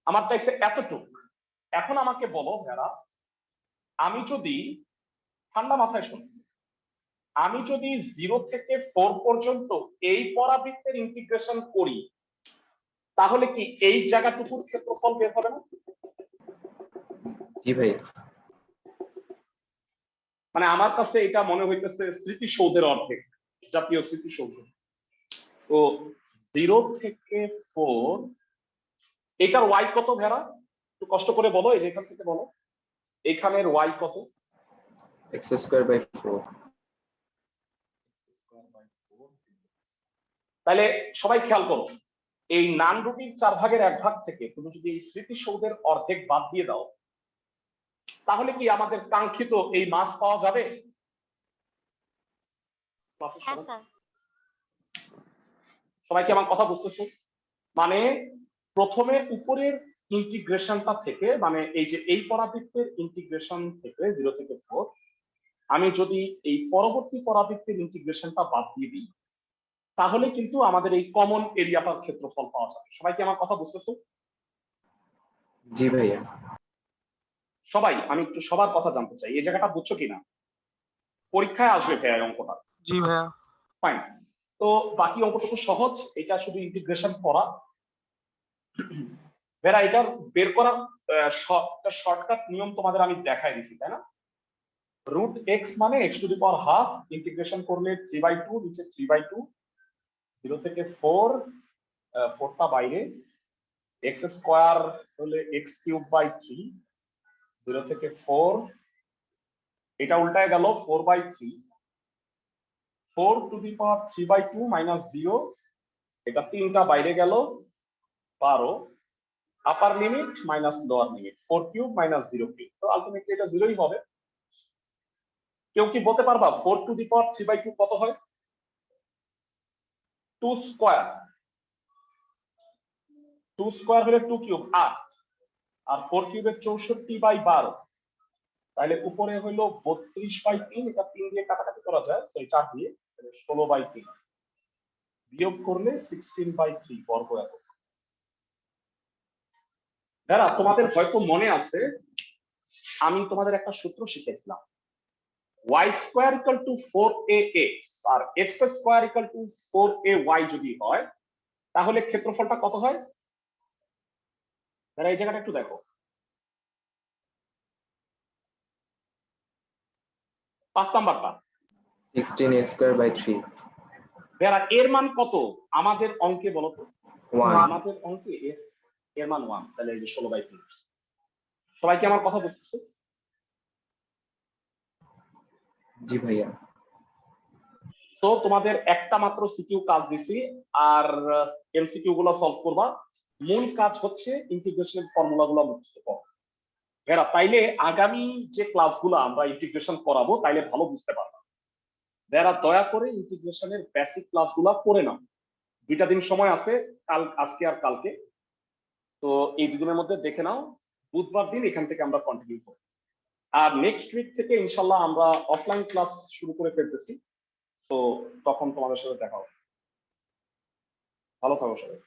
আমার চাইছে এতটুক। এখন আমাকে বলো যারা, আমি যদি, ঠান্ডা মাথায় শোনো, আমি যদি 0 থেকে 4 পর্যন্ত এই পরাবৃত্তের ইন্টিগ্রেশন করি, তাহলে কি এই জায়গাটুকুর ক্ষেত্রফল বের হবে না? জি ভাইয়া। মানে আমার কাছে এটা মনে হইতেছে স্মৃতিসৌধের অর্ধেক, জাতীয় স্মৃতিসৌধ। তো 0 থেকে 4, এটার y কত ভেড়া? একটু কষ্ট করে বলো, এই যে এখান থেকে বলো, এখানের y কত? x square by 4। তাহলে সবাই খেয়াল করো, এই নান রুটির 4 ভাগের 1 ভাগ থেকে তুমি যদি এই স্মৃতিসৌধের অর্ধেক বাদ দিয়ে দাও, তাহলে কি আমাদের কাঙ্ক্ষিত এই মাছ পাওয়া যাবে? হ্যাঁ স্যার। সবাই কি আমার কথা বুঝতেছো? মানে প্রথমে উপরের ইন্টিগ্রেশনটা থেকে, মানে এই যে এই পরাবৃত্তের ইন্টিগ্রেশন থেকে 0 থেকে 4, আমি যদি এই পরবর্তী পরাবৃত্তের ইন্টিগ্রেশনটা বাদ দিয়ে দিই, তাহলে কিন্তু আমাদের এই কমন এরিয়াটার ক্ষেত্রফল পাওয়া যাবে। সবাই কি আমার কথা বুঝতেছো? জি ভাইয়া। সবাই, আমি একটু সবার কথা জানতে চাই, এই জায়গাটা বুঝছো কিনা? পরীক্ষায় আসবে ভাইয়া অঙ্কটা। জি ভাইয়া। ফাইন। তো বাকি অঙ্কটুকু সহজ, এটা শুধু ইন্টিগ্রেশন করা। ভাইয়া এটা বের করার শর্টকাট নিয়ম তোমাদের আমি দেখাই দিছি, তাই না? রুট এক্স মানে x to the power ½ integration করলে 3/2, নিচে 3/2, 0 থেকে 4 4টা বাইরে, এক্স স্কোয়ার হলে এক্স কিউব বাই 3, 0 থেকে 4, এটা উল্টায় গেল 4/3, 4 টু দি পাওয়ার 3/2 মাইনাস 0, এটা 3টা বাইরে গেল 12, আপার limit minus lower limit 4 cube minus 0 cube, তো আলটিমেটলি এটা 0ই হবে। কেউ কি বলতে পারবা 4 টু দি পাওয়ার 3/2 কত হয়? 2 স্কয়ার, 2 স্কয়ার হলে 2 কিউব 8, আর 4 কিউবের 64/12, তাহলে উপরে হলো 32/3, এটা 3 দিয়ে কাটাকাটি করা যায়, সরি 4 দিয়ে, 16/3 বিয়োগ করলে 16/3 বর্গ একক। যারা তোমাদের হয়তো মনে আছে আমি তোমাদের একটা সূত্র শিখেছিলাম, y square equal to 4ax আর x square equal to 4ay যদি হয় তাহলে ক্ষেত্রফলটা কত হয়? তারা এই জায়গাটা একটু দেখো, 5 নাম্বারটা 16a square by 3. যারা এর মান কত আমাদের অঙ্কে বলো তো? 1. আমাদের অঙ্কে এর মান 1, তাহলে এই যে 16/3। সবাই কি আমার কথা বুঝতেছো? জি ভাইয়া। তো তোমাদের একটা মাত্র সিকিউ কাজ দিছি, আর এমসিকিউ গুলো সলভ করবা। মূল কাজ হচ্ছে ইন্টিগ্রেশনের ফর্মুলাগুলো মুখস্থ করা। এরা তাইলে আগামী যে ক্লাসগুলো আমরা ইন্টিগ্রেশন করাবো তাইলে ভালো বুঝতে পারবা। যারা দয়া করে ইন্টিগ্রেশনের বেসিক ক্লাসগুলো করে নাও, 2টা দিন সময় আছে, আজকে আর কালকে, তো এই দুদিনের মধ্যে দেখে নাও। বুধবার দিন এখান থেকে আমরা কন্টিনিউ করব, আর নেক্সট উইক থেকে ইনশাল্লাহ আমরা অফলাইন ক্লাস শুরু করে ফেলতেছি, তো তখন তোমাদের সাথে দেখা হবে। ভালো থাকো সবাই।